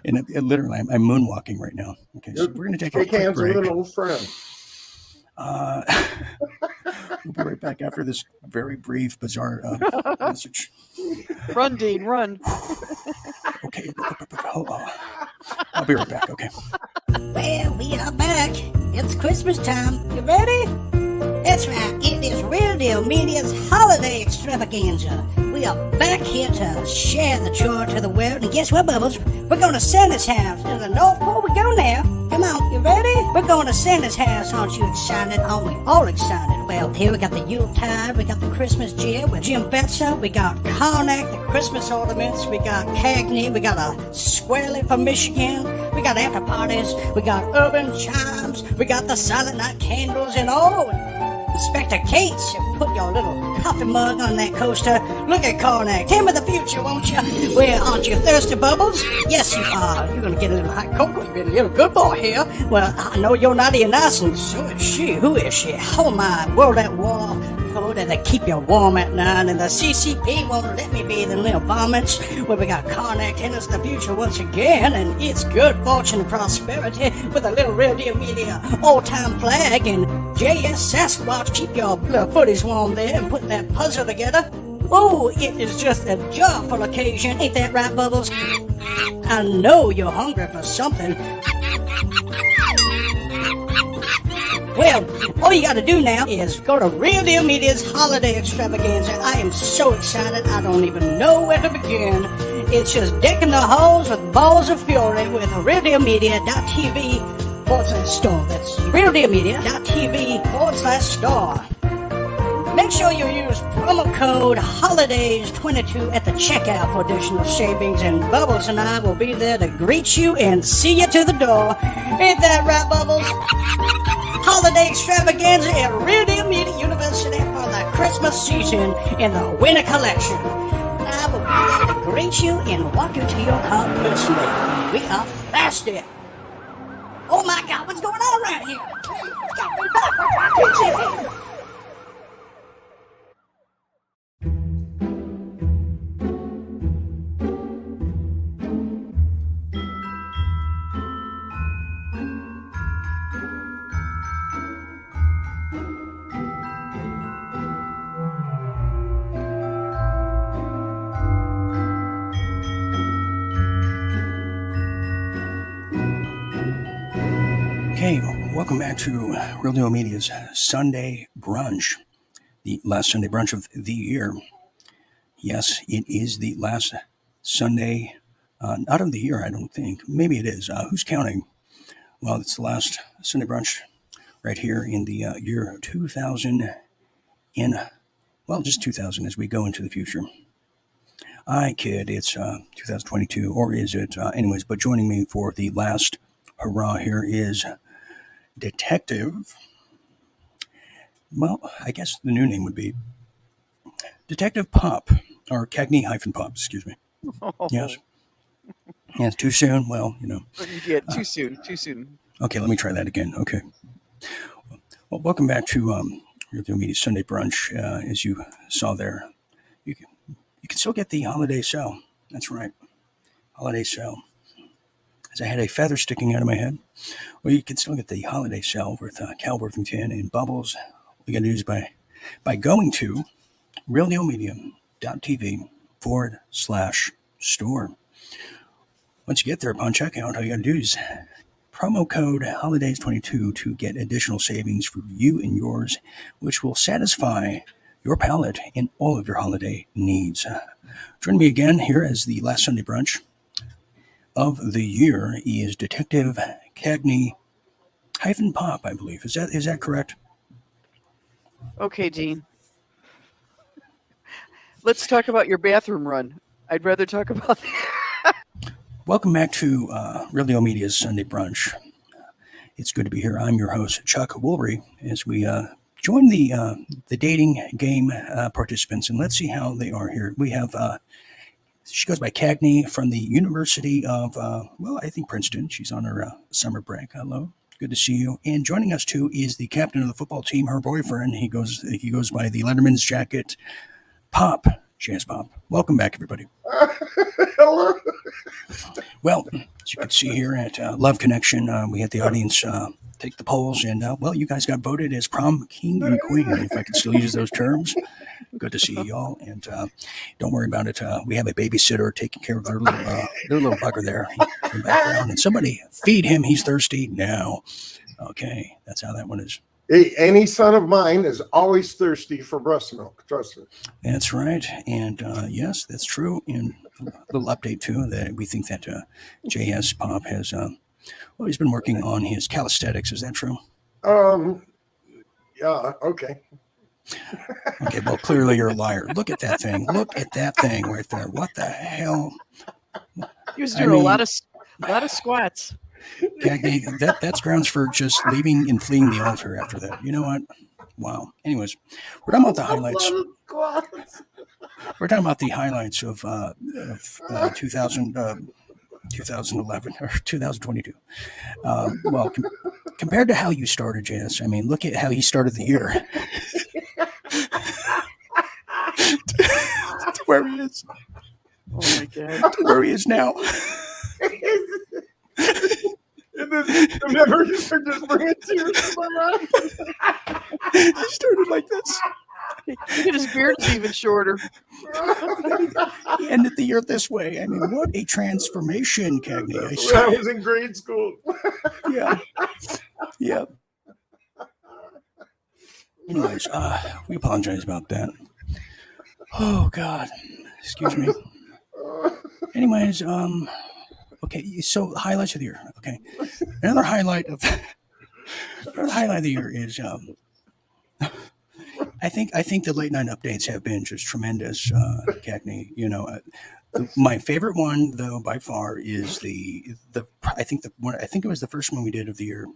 and it literally, I'm moonwalking right now. Okay, so we're going to take a quick break. With an old friend. We'll be right back after this very brief, bizarre message. Run, Dean, run. Okay, hold on. I'll be right back. Okay. Well, we are back. It's Christmas time. You ready? That's right. It is Real Deal Media's holiday extravaganza. We are back here to share the joy to the world. And guess what, Bubbles? We're going to Santa's house in the North Pole. We go now. Come on, you ready? We're going to Santa's house. Aren't you excited? Aren't we all excited? Well, here we got the Yuletide. We got the Christmas cheer with Jim Fetzer. We got Karnak, the Christmas ornaments. We got Cagney. We got a Squarely from Michigan. We got after parties. We got urban chimes. We got the Silent Night candles and all. Inspector Cates, put your little coffee mug on that coaster. Look at Karnak. Tell me the future, won't you? Well, aren't you thirsty, Bubbles? Yes, you are. You're going to get a little hot cocoa. You're a little good boy here. Well, I know you're naughty and nice, and so is she. Who is she? Oh, my world at war. Oh, that they keep you warm at night, and the CCP won't let me be the little vomits. Well, we got Karnak telling us the future once again, and it's good fortune and prosperity with a little Real Deal Media old-time flag, and JS Sasquatch keep your little footies warm there and put that puzzle together. Oh, it is just a joyful occasion. Ain't that right, Bubbles? I know you're hungry for something. Well, all you gotta do now is go to Real Deal Media's holiday extravaganza. I am so excited, I don't even know where to begin. It's just decking the halls with balls of fury with realdealmedia.tv/store. That's realdealmedia.tv/store. Make sure you use promo code HOLIDAYS22 at the checkout for additional savings, and Bubbles and I will be there to greet you and see you to the door. Ain't that right, Bubbles? Holiday extravaganza at Real Deal Media University for the Christmas season in the winter collection. I will be there to greet you and walk you to your car personally. We are thirsty. Oh my God, what's going on around here? Okay, welcome back to Real Deal Media's Sunday Brunch, the last Sunday brunch of the year. Yes, it is the last Sunday, not of the year, I don't think. Maybe it is. Who's counting? Well, it's the last Sunday brunch right here in the year 2000, just 2000 as we go into the future. I kid, it's 2022, or is it? Anyways, but joining me for the last hurrah here is Detective. Well, I guess the new name would be Detective Pop, or Cagney-Pop, excuse me. Oh. Yes. Yeah, too soon? Well, you know. Yeah, too soon. Okay, let me try that again. Okay. Well, welcome back to Real Deal Media Sunday Brunch. As you saw there, you can still get the holiday sale. That's right. Holiday sale. As I had a feather sticking out of my head. Well, you can still get the holiday sale with Cal Worthington and Bubbles. All you got to do is by going to realdealmedia.tv/ store. Once you get there upon checkout, all you got to do is promo code HOLIDAYS22 to get additional savings for you and yours, which will satisfy your palate in all of your holiday needs. Join me again here as the last Sunday brunch of the year is Detective Cagney -Pop, I believe. Is that correct? Okay, Dean. Let's talk about your bathroom run. I'd rather talk about that. Welcome back to Real Deal Media's Sunday Brunch. It's good to be here. I'm your host, Chuck Woolry, as we join the dating game participants, and let's see how they are here. We have, she goes by Cagney from the University of, I think Princeton. She's on her summer break. Hello. Good to see you. And joining us, too, is the captain of the football team, her boyfriend. He goes by the Letterman's jacket, Pop. Jazz Pop. Welcome back, everybody. Hello. Well, as you can see here at Love Connection, we had the audience take the polls, and you guys got voted as prom king and queen, if I can still use those terms. Good to see y'all, and don't worry about it. We have a babysitter taking care of their little bugger there in the background, and somebody feed him. He's thirsty now. Okay, that's how that one is. Hey, any son of mine is always thirsty for breast milk. Trust me. That's right, and yes, that's true. And a little update too that we think that JS Pop has. He's been working on his calisthenics. Is that true? Yeah. Okay. Okay. Well, clearly you're a liar. Look at that thing. Look at that thing right there. What the hell? He was doing a lot of squats. Cagney, that's grounds for just leaving and fleeing the altar after that. You know what? Wow. Anyways, we're talking about the highlights. We're talking about the highlights of 2011 or 2022. Compared to how you started, Jazz, I mean, look at how he started the year. To where he is. Oh my God. To where he is now. The memories are just bringing tears to my eyes. He started like this. Look at his beard is even shorter. He ended the year this way. I mean, what a transformation, Cagney. I was in grade school. Yeah. Anyways, we apologize about that. Oh, God. Excuse me. Anyways, okay, so highlights of the year. Okay. Another highlight of the year is I think the late night updates have been just tremendous, Cagney. You know, my favorite one though by far is I think it was the first one we did of the year.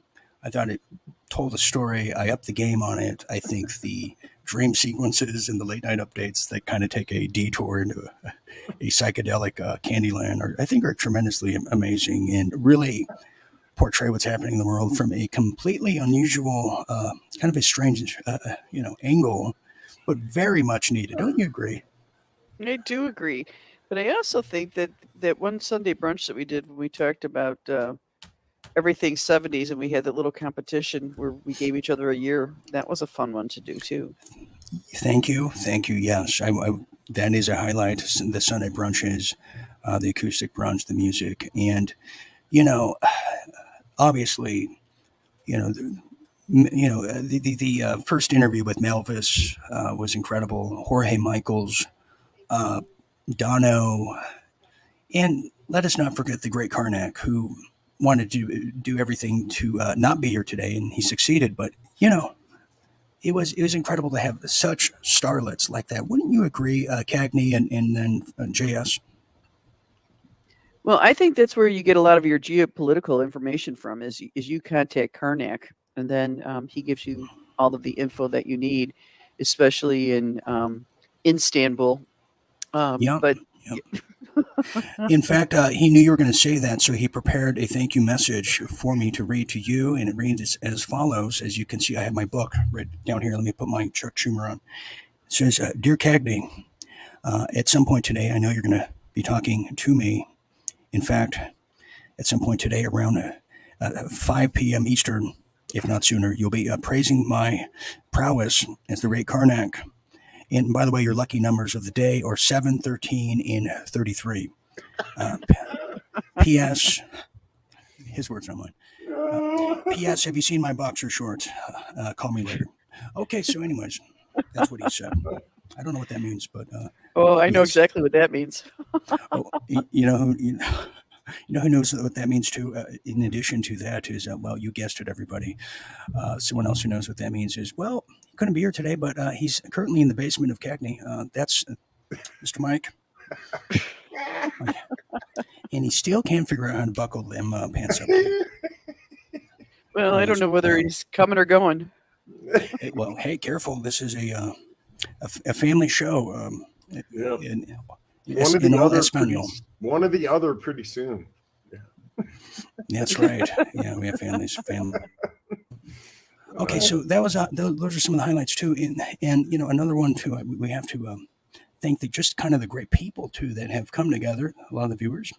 I thought it told a story. I upped the game on it. I think the dream sequences in the late night updates that kind of take a detour into a psychedelic Candyland I think are tremendously amazing and really portray what's happening in the world from a completely unusual, kind of a strange, angle, but very much needed. Don't you agree? I do agree. But I also think that one Sunday brunch that we did when we talked about everything 70s and we had that little competition where we gave each other a year, that was a fun one to do too. Thank you. Yes, that is a highlight. The Sunday brunch is the acoustic brunch, the music, and obviously, the first interview with Melvis was incredible. Jorge Michaels, Dono, and let us not forget the great Karnak, who wanted to do everything to not be here today, and he succeeded. But it was incredible to have such starlets like that. Wouldn't you agree, Cagney and then JS? Well, I think that's where you get a lot of your geopolitical information from is you contact Karnak, and then he gives you all of the info that you need, especially in Istanbul. But in fact, he knew you were going to say that, so he prepared a thank you message for me to read to you, and it reads as follows. As you can see, I have my book right down here. Let me put my Chuck Schumer on. It says, Dear Cagney, at some point today, I know you're going to be talking to me. In fact, at some point today, around 5 p.m. Eastern, if not sooner, you'll be praising my prowess as the great Karnak. And by the way, your lucky numbers of the day are 7, 13, and 33. P.S. His words, not mine. P.S. Have you seen my boxer shorts? Call me later. Okay, so anyways, that's what he said. I don't know what that means, but Oh, I know yes. exactly what that means. Oh, you know who knows what that means too. In addition to that, is well, you guessed it, everybody. Someone else who knows what that means is, well, he couldn't be here today, but he's currently in the basement of Cagney. That's Mr. Mike, and he still can't figure out how to buckle them pants up. Well, I don't know whether he's coming or going. Hey, well, hey, careful! This is a family show. Yeah. In One of the other pretty soon. That's right. Yeah, we have families. Okay, so that was those are some of the highlights too, and another one too. We have to thank just kind of the great people too that have come together. A lot of the viewers,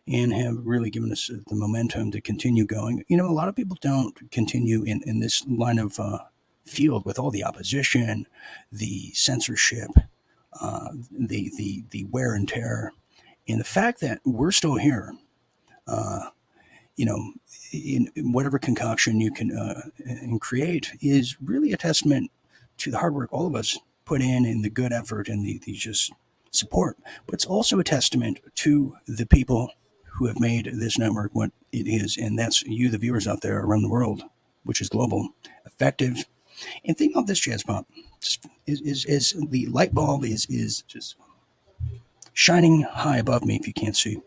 and have really given us the momentum to continue going. A lot of people don't continue in this line of field with all the opposition, the censorship, the wear and tear, and the fact that we're still here. In whatever concoction you can create is really a testament to the hard work all of us put in and the good effort and the just support. But it's also a testament to the people who have made this network what it is, and that's you, the viewers out there around the world, which is global, effective. And think of this, Jazz Pop, is the light bulb is just shining high above me if you can't see.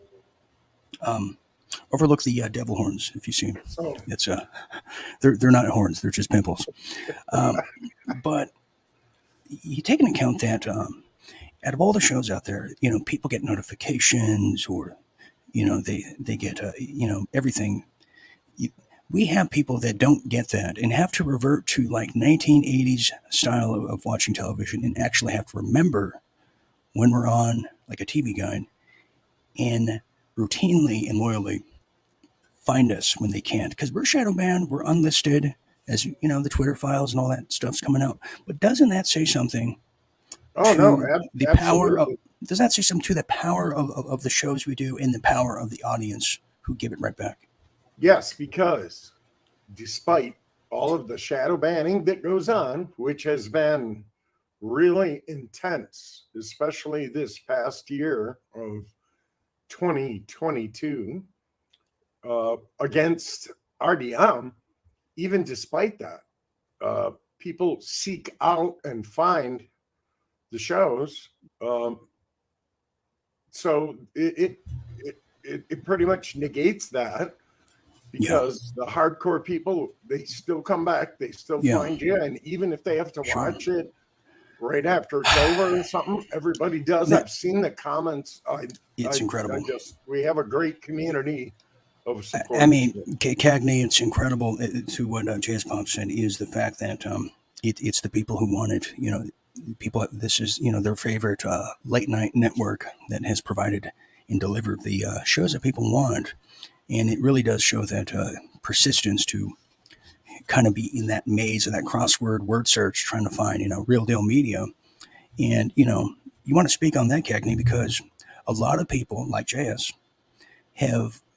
Overlook the devil horns if you see them. Oh. It's they're not horns; they're just pimples. But you take into account that out of all the shows out there, people get notifications or they get everything. We have people that don't get that and have to revert to like 1980s style of watching television and actually have to remember when we're on like a TV guide and routinely and loyally find us when they can't, because we're shadow banned, we're unlisted, as the Twitter files and all that stuff's coming out. But doesn't that say something? The power of does that say something to the power of the shows we do and the power of the audience who give it right back? Yes, because despite all of the shadow banning that goes on, which has been really intense, especially this past year of 2022 against RDM, even despite that, people seek out and find the shows. So it pretty much negates that, because the hardcore people, they still come back, they still find you, and even if they have to watch it right after it's over or something, everybody does. I've seen the comments. It's incredible. We have a great community of support. I mean, Cagney, it's incredible to what Jazz Pop said, is the fact that it's the people who want it. People, this is, their favorite late night network that has provided and delivered the shows that people want. And it really does show that persistence to kind of be in that maze of that crossword word search, trying to find, real deal media. And, you want to speak on that, Cagney, because a lot of people like JS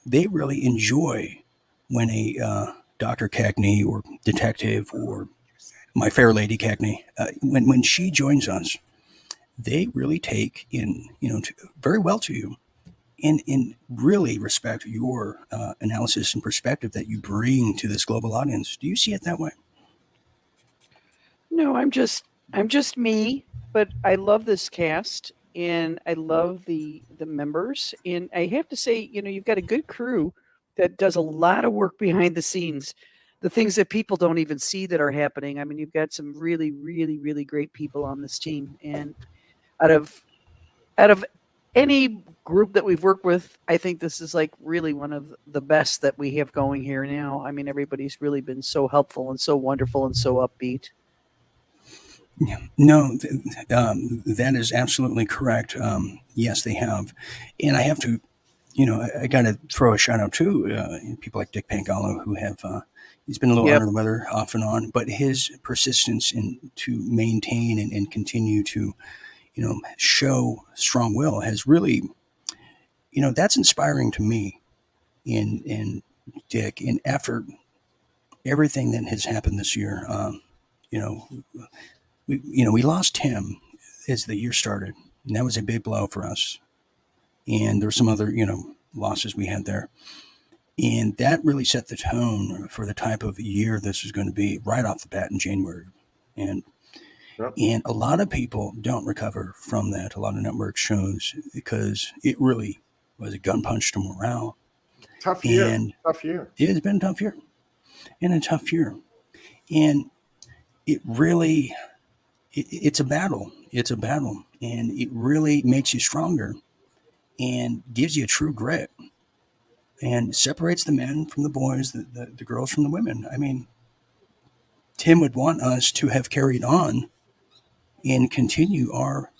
they really enjoy when a Dr. Cagney or detective or my fair lady Cagney, when she joins us, they really take in, very well to you. And really respect your analysis and perspective that you bring to this global audience. Do you see it that way? No, I'm just me, but I love this cast and I love the members. And I have to say, you've got a good crew that does a lot of work behind the scenes, the things that people don't even see that are happening. I mean, you've got some really, really, really great people on this team, and out of any group that we've worked with, I think this is like really one of the best that we have going here now. I mean, everybody's really been so helpful and so wonderful and so upbeat. No, that is absolutely correct. Yes, they have. And I have to, I got to throw a shout out to people like Dick Pangalo, who have, he's been a little under the weather off and on, but his persistence to maintain and continue to, show strong will has really, that's inspiring to me. In Dick, and after everything that has happened this year, you know, we lost Tim as the year started, and that was a big blow for us. And there were some other, losses we had there, and that really set the tone for the type of year this is going to be right off the bat in January. And Yep. and a lot of people don't recover from that. A lot of network shows because it really was a gun punch to morale. Tough year. And Tough year. it's been a tough year, and a tough year, and it really it's a battle. It's a battle, and it really makes you stronger and gives you true grit and separates the men from the boys, the girls from the women. I mean, Tim would want us to have carried on and continue our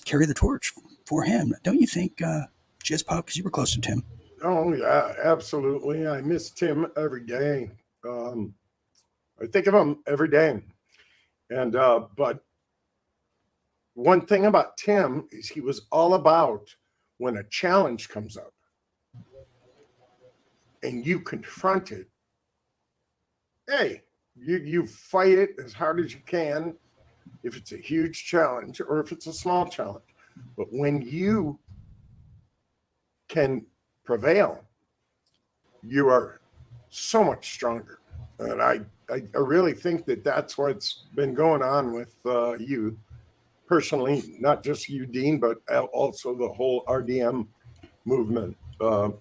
carry the torch for him. Don't you think, Jizz Pop? Because you were close to Tim. Oh yeah, absolutely. I miss Tim every day. I think of him every day. And but one thing about Tim is he was all about when a challenge comes up and you confront it. Hey, you fight it as hard as you can if it's a huge challenge or if it's a small challenge. But when you can prevail, you are so much stronger. And I really think that that's what's been going on with you personally, not just you, Dean, but also the whole RDM movement,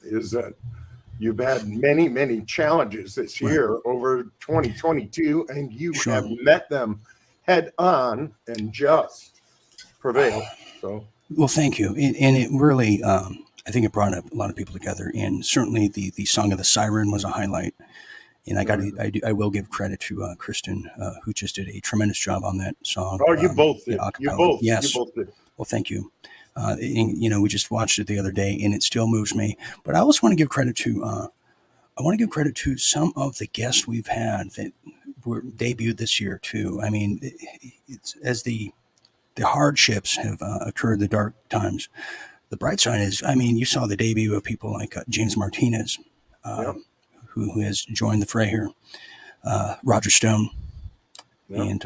is that you've had many, many challenges this year over 2022, and you have met them head on and just prevailed. So, well, thank you. And it really, I think it brought a lot of people together, and certainly the Song of the Siren was a highlight. And I will give credit to Kristen, who just did a tremendous job on that song. Oh, you both did. Yes. You both did. Well, thank you. And, we just watched it the other day, and it still moves me. But I also want to give credit to some of the guests we've had that were debuted this year too. I mean, it's as the hardships have occurred, the dark times. The bright side is, I mean, you saw the debut of people like James Martinez. Yep. Who has joined the fray here, Roger Stone, Yep.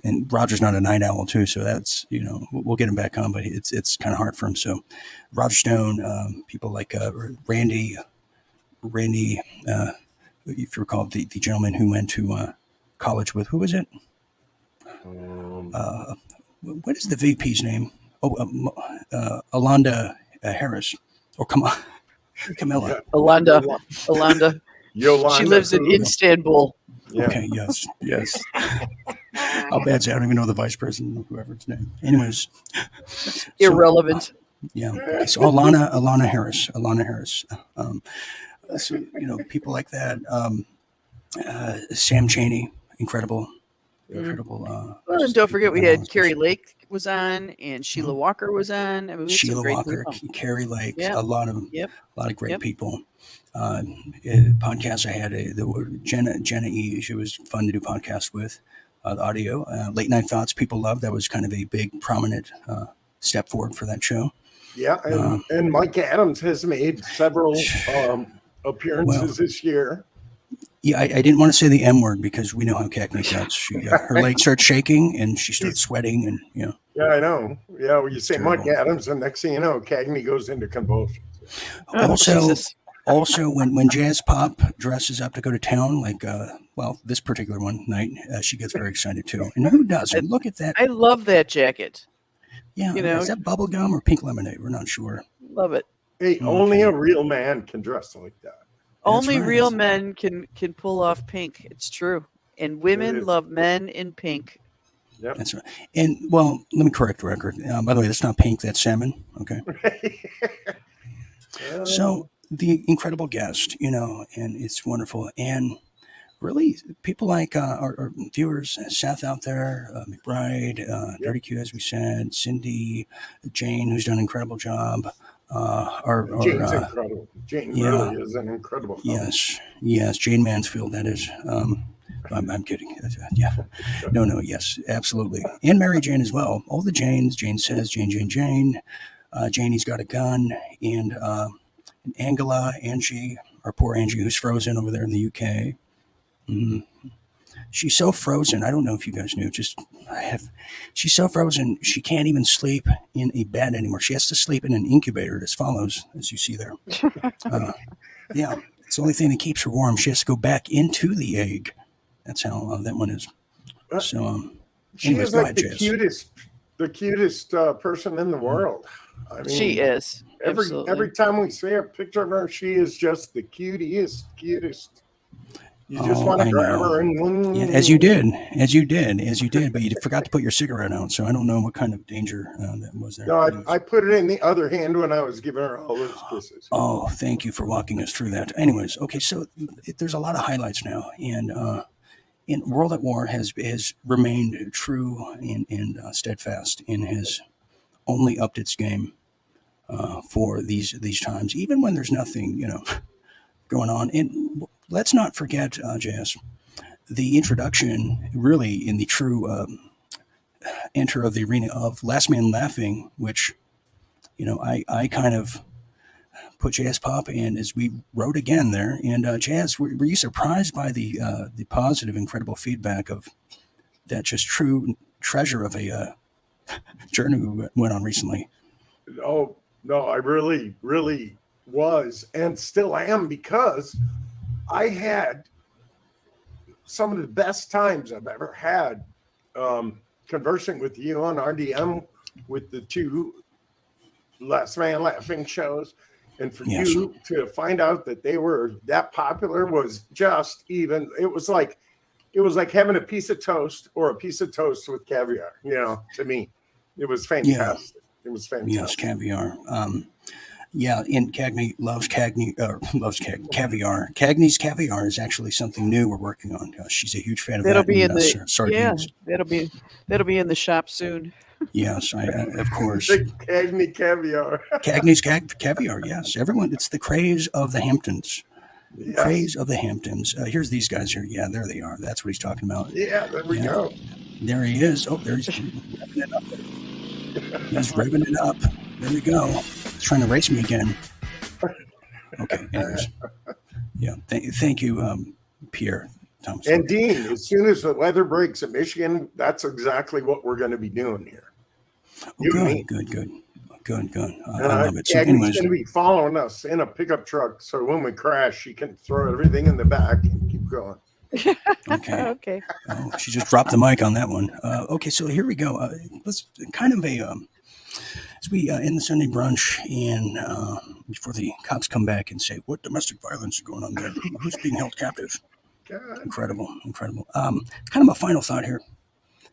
and Roger's not a night owl too, so that's we'll get him back on, but it's kind of hard for him. So Roger Stone, people like Randy, if you recall the gentleman who went to college with, who was it? What is the VP's name? Oh, Alonda Harris, or Camilla. Alonda. Yolanda. She lives in Istanbul. Yeah. Okay, yes. How bad's that? I don't even know the vice president, whoever its name. Anyways. Irrelevant. Yeah. Okay, so Alana Harris. So, people like that. Sam Chaney, incredible. Well, and don't forget we had Carrie Lake was on, and Sheila Walker was on. I mean, Sheila Walker, Carrie Lake, a lot of great people. Podcasts I had, Jenna E. She was fun to do podcasts with. The audio, Late Night Thoughts, people loved. That was kind of a big, prominent step forward for that show. Yeah, and Mike Adams has made several appearances this year. Yeah, I didn't want to say the M word because we know how Cagney gets. Her leg starts shaking and she starts sweating, and Yeah, I know. Yeah, well, you say Mike Adams, and next thing you know, Cagney goes into convulsions. Also, when Jazz Pop dresses up to go to town, like this particular one night, she gets very excited too. And who doesn't? Look at that! I love that jacket. Yeah, is that bubble gum or pink lemonade? We're not sure. Love it. Hey, only a real man can dress like that. Only real men can pull off pink. It's true. And women love men in pink. Yep. That's right. And, let me correct the record. By the way, that's not pink. That's salmon. Okay. So the incredible guest, and it's wonderful. And really, people like our viewers, Seth out there, McBride, Dirty Q, as we said, Cindy, Jane, who's done an incredible job. Jane's incredible. Jane really is an incredible host. Yes, Jane Mansfield, that is. I'm kidding. Yeah. No, yes, absolutely. And Mary Jane as well. All the Janes, Jane Says, Jane. Janie's got a gun, and Angela, Angie, our poor Angie, who's frozen over there in the UK. Mm. She's so frozen. I don't know if you guys knew. She's so frozen. She can't even sleep in a bed anymore. She has to sleep in an incubator, as follows, as you see there. Yeah, it's the only thing that keeps her warm. She has to go back into the egg. That's how that one is. So, she anyways, is go like ahead, the Jess. cutest person in the world. I mean, She is. every time we see a picture of her, she is just the cutest. You just want to grab her and yeah, as you did, but you forgot to put your cigarette out. So I don't know what kind of danger that was there. No, I put it in the other hand when I was giving her all those kisses. Oh, thank you for walking us through that. Anyways, okay, so there's a lot of highlights now, and World at War has remained true and steadfast and has only upped its game for these times, even when there's nothing going on. And let's not forget, Jazz, the introduction, really, in the true enter of the arena of Last Man Laughing, which I kind of put Jazz Pop in as we wrote again there. And Jazz, were you surprised by the positive, incredible feedback of that just true treasure of a journey we went on recently? Oh no, I really was and still am, because I had some of the best times I've ever had conversing with you on RDM with the two Last Man Laughing shows. And for you to find out that they were that popular was just it was like having a piece of toast or a piece of toast with caviar, to me. It was fantastic. Yeah. It was fantastic. Yes, caviar. And Cagney loves caviar. Cagney's caviar is actually something new we're working on. She's a huge fan of that'll that. Be in the sardines. Yeah, that'll be in the shop soon. Yes, of course. The Cagney caviar. Cagney's caviar. Yes, everyone. It's the craze of the Hamptons. Yes. Craze of the Hamptons. Here's these guys here. Yeah, there they are. That's what he's talking about. Yeah, there we go. There he is. Oh, there's revving it up. He's revving it up. There we go. He's trying to race me again. Okay. Anyways. Yeah. Thank you, Pierre Thomas. And Dean, as soon as the weather breaks in Michigan, that's exactly what we're going to be doing here. Good. I love it. So anyways, going to be following us in a pickup truck, so when we crash, she can throw everything in the back and keep going. Okay. Oh, she just dropped the mic on that one. Okay, so here we go. Let's kind of as we end the Sunday brunch, and before the cops come back and say, what domestic violence is going on there? Who's being held captive? God. Incredible. It's kind of a final thought here.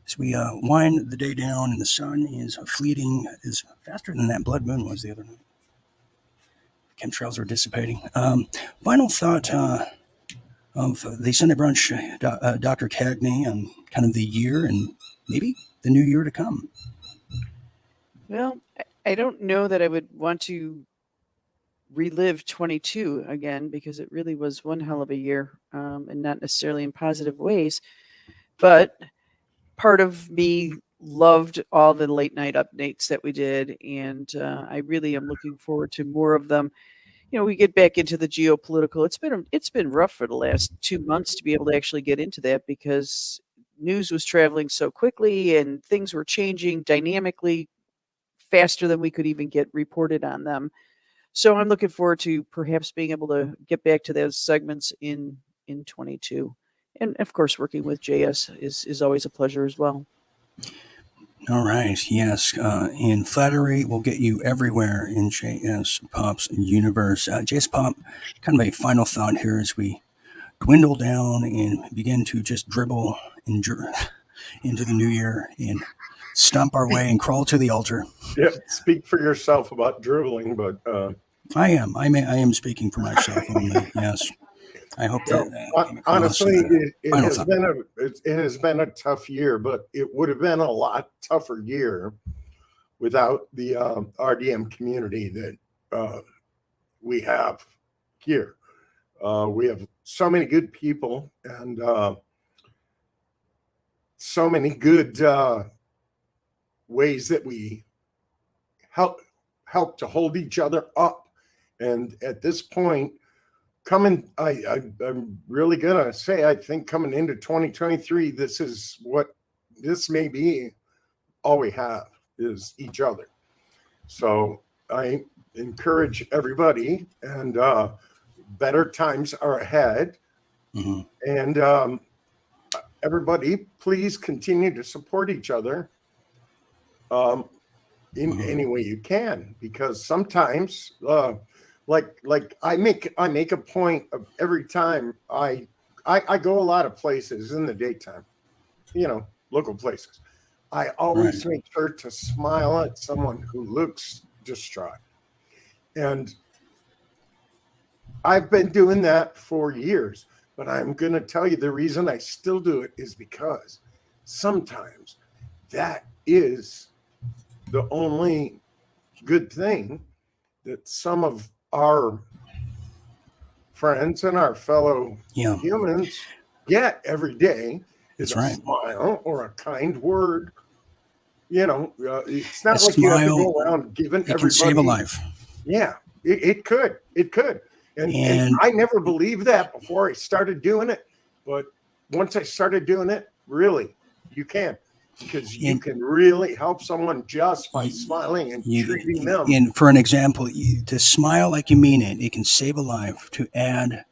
As we wind the day down and the sun is fleeting, is faster than that blood moon was the other night. Chemtrails are dissipating. Final thought of the Sunday brunch, Dr. Cagney, and kind of the year and maybe the new year to come. Well, I don't know that I would want to relive 22 again, because it really was one hell of a year, and not necessarily in positive ways. But part of me loved all the late night updates that we did, and I really am looking forward to more of them. We get back into the geopolitical. It's been rough for the last 2 months to be able to actually get into that, because news was traveling so quickly and things were changing dynamically faster than we could even get reported on them. So I'm looking forward to perhaps being able to get back to those segments in 22. And of course, working with JS is always a pleasure as well. All right. Yes. And flattery will get you everywhere in JS Pop's universe. JS Pop, kind of a final thought here as we dwindle down and begin to just dribble into the new year and stomp our way and crawl to the altar. Yep. Speak for yourself about dribbling, but I am speaking for myself only. Yes. I hope that honestly, it has been a tough year, but it would have been a lot tougher year without the RDM community that we have here. We have so many good people and so many good ways that we help help to hold each other up. And at this point, I'm really gonna say, I think coming into 2023, this may be all we have is each other. So I encourage everybody, and better times are ahead. Mm-hmm. And everybody, please continue to support each other in any way you can, because sometimes like I make a point of every time I go a lot of places in the daytime, local places. I always make sure to smile at someone who looks distraught. And I've been doing that for years, but I'm going to tell you the reason I still do it is because sometimes that is the only good thing that some of our friends and our fellow humans get every day is a smile or a kind word. It's not like you have to go around giving everybody. It can save a life. Yeah, it could. And I never believed that before I started doing it. But once I started doing it, really, you can. Because you can really help someone just by smiling and treating them. And for an example, to smile like you mean it, it can save a life. To add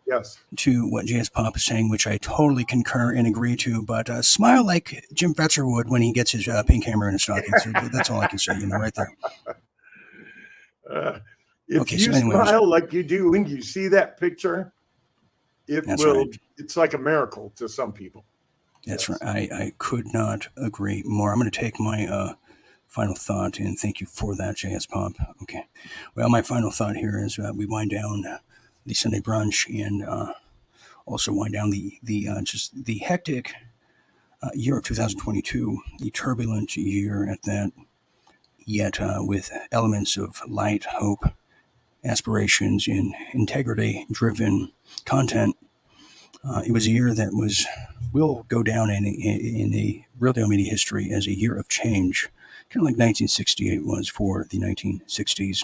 to what J.S. Pop is saying, which I totally concur and agree to, but smile like Jim Fetzer would when he gets his pink hammer in his stocking. So that's all I can say, right there. If you smile like you do when you see that picture, it's like a miracle to some people. That's right. I could not agree more. I'm going to take my final thought, and thank you for that, J.S. Pop. Okay. Well, my final thought here is we wind down the Sunday brunch and also wind down the hectic year of 2022, the turbulent year at that, yet with elements of light, hope, aspirations, and integrity-driven content. It was a year that will go down in a Real Deal Media history as a year of change, kind of like 1968 was for the 1960s. You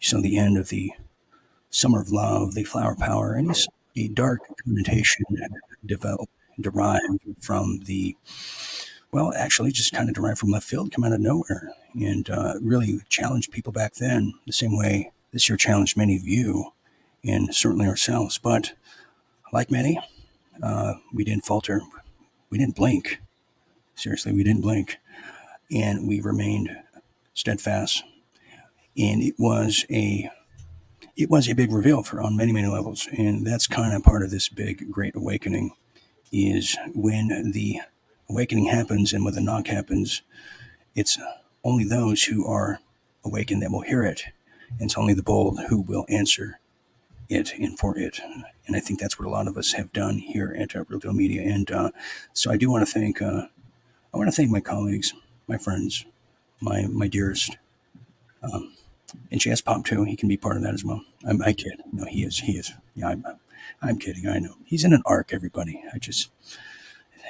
saw the end of the Summer of Love, the Flower Power, and a dark connotation derived from just kind of derived from left field, come out of nowhere, and really challenged people back then the same way this year challenged many of you, and certainly ourselves. But like many, we didn't falter. We didn't blink. Seriously, we didn't blink. And we remained steadfast. And it was a big reveal on many, many levels. And that's kind of part of this big, great awakening, is when the awakening happens and when the knock happens, it's only those who are awakened that will hear it. And it's only the bold who will answer it and for it. And I think that's what a lot of us have done here at Real Deal Media. And so I do want to thank my colleagues, my friends, my dearest, and J.S. Pop too. He can be part of that as well. I kid. No, he is. Yeah, I'm kidding. I know. He's in an arc, everybody. It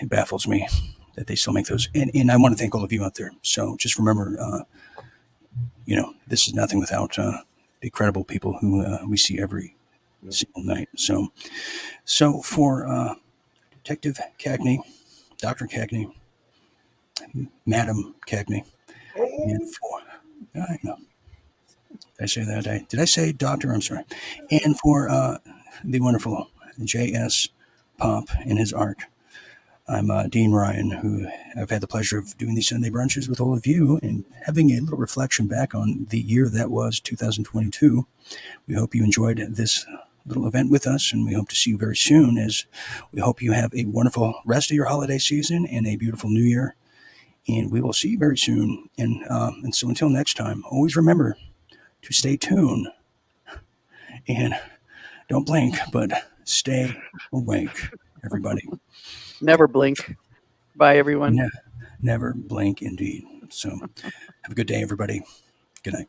baffles me that they still make those. And I want to thank all of you out there. So just remember, this is nothing without the incredible people who we see every single night. So for Detective Cagney, Dr. Cagney, Madam Cagney, and for I know. Did I say that? Did I say doctor? I'm sorry. And for the wonderful J.S. Pop and his arc, I'm Dean Ryan, who I've had the pleasure of doing these Sunday brunches with all of you and having a little reflection back on the year that was 2022. We hope you enjoyed this little event with us, and we hope to see you very soon, as we hope you have a wonderful rest of your holiday season and a beautiful new year. And we will see you very soon. And so until next time, always remember to stay tuned and don't blink, but stay awake, everybody. Never blink. Bye, everyone. Never blink, indeed. So have a good day, everybody. Good night.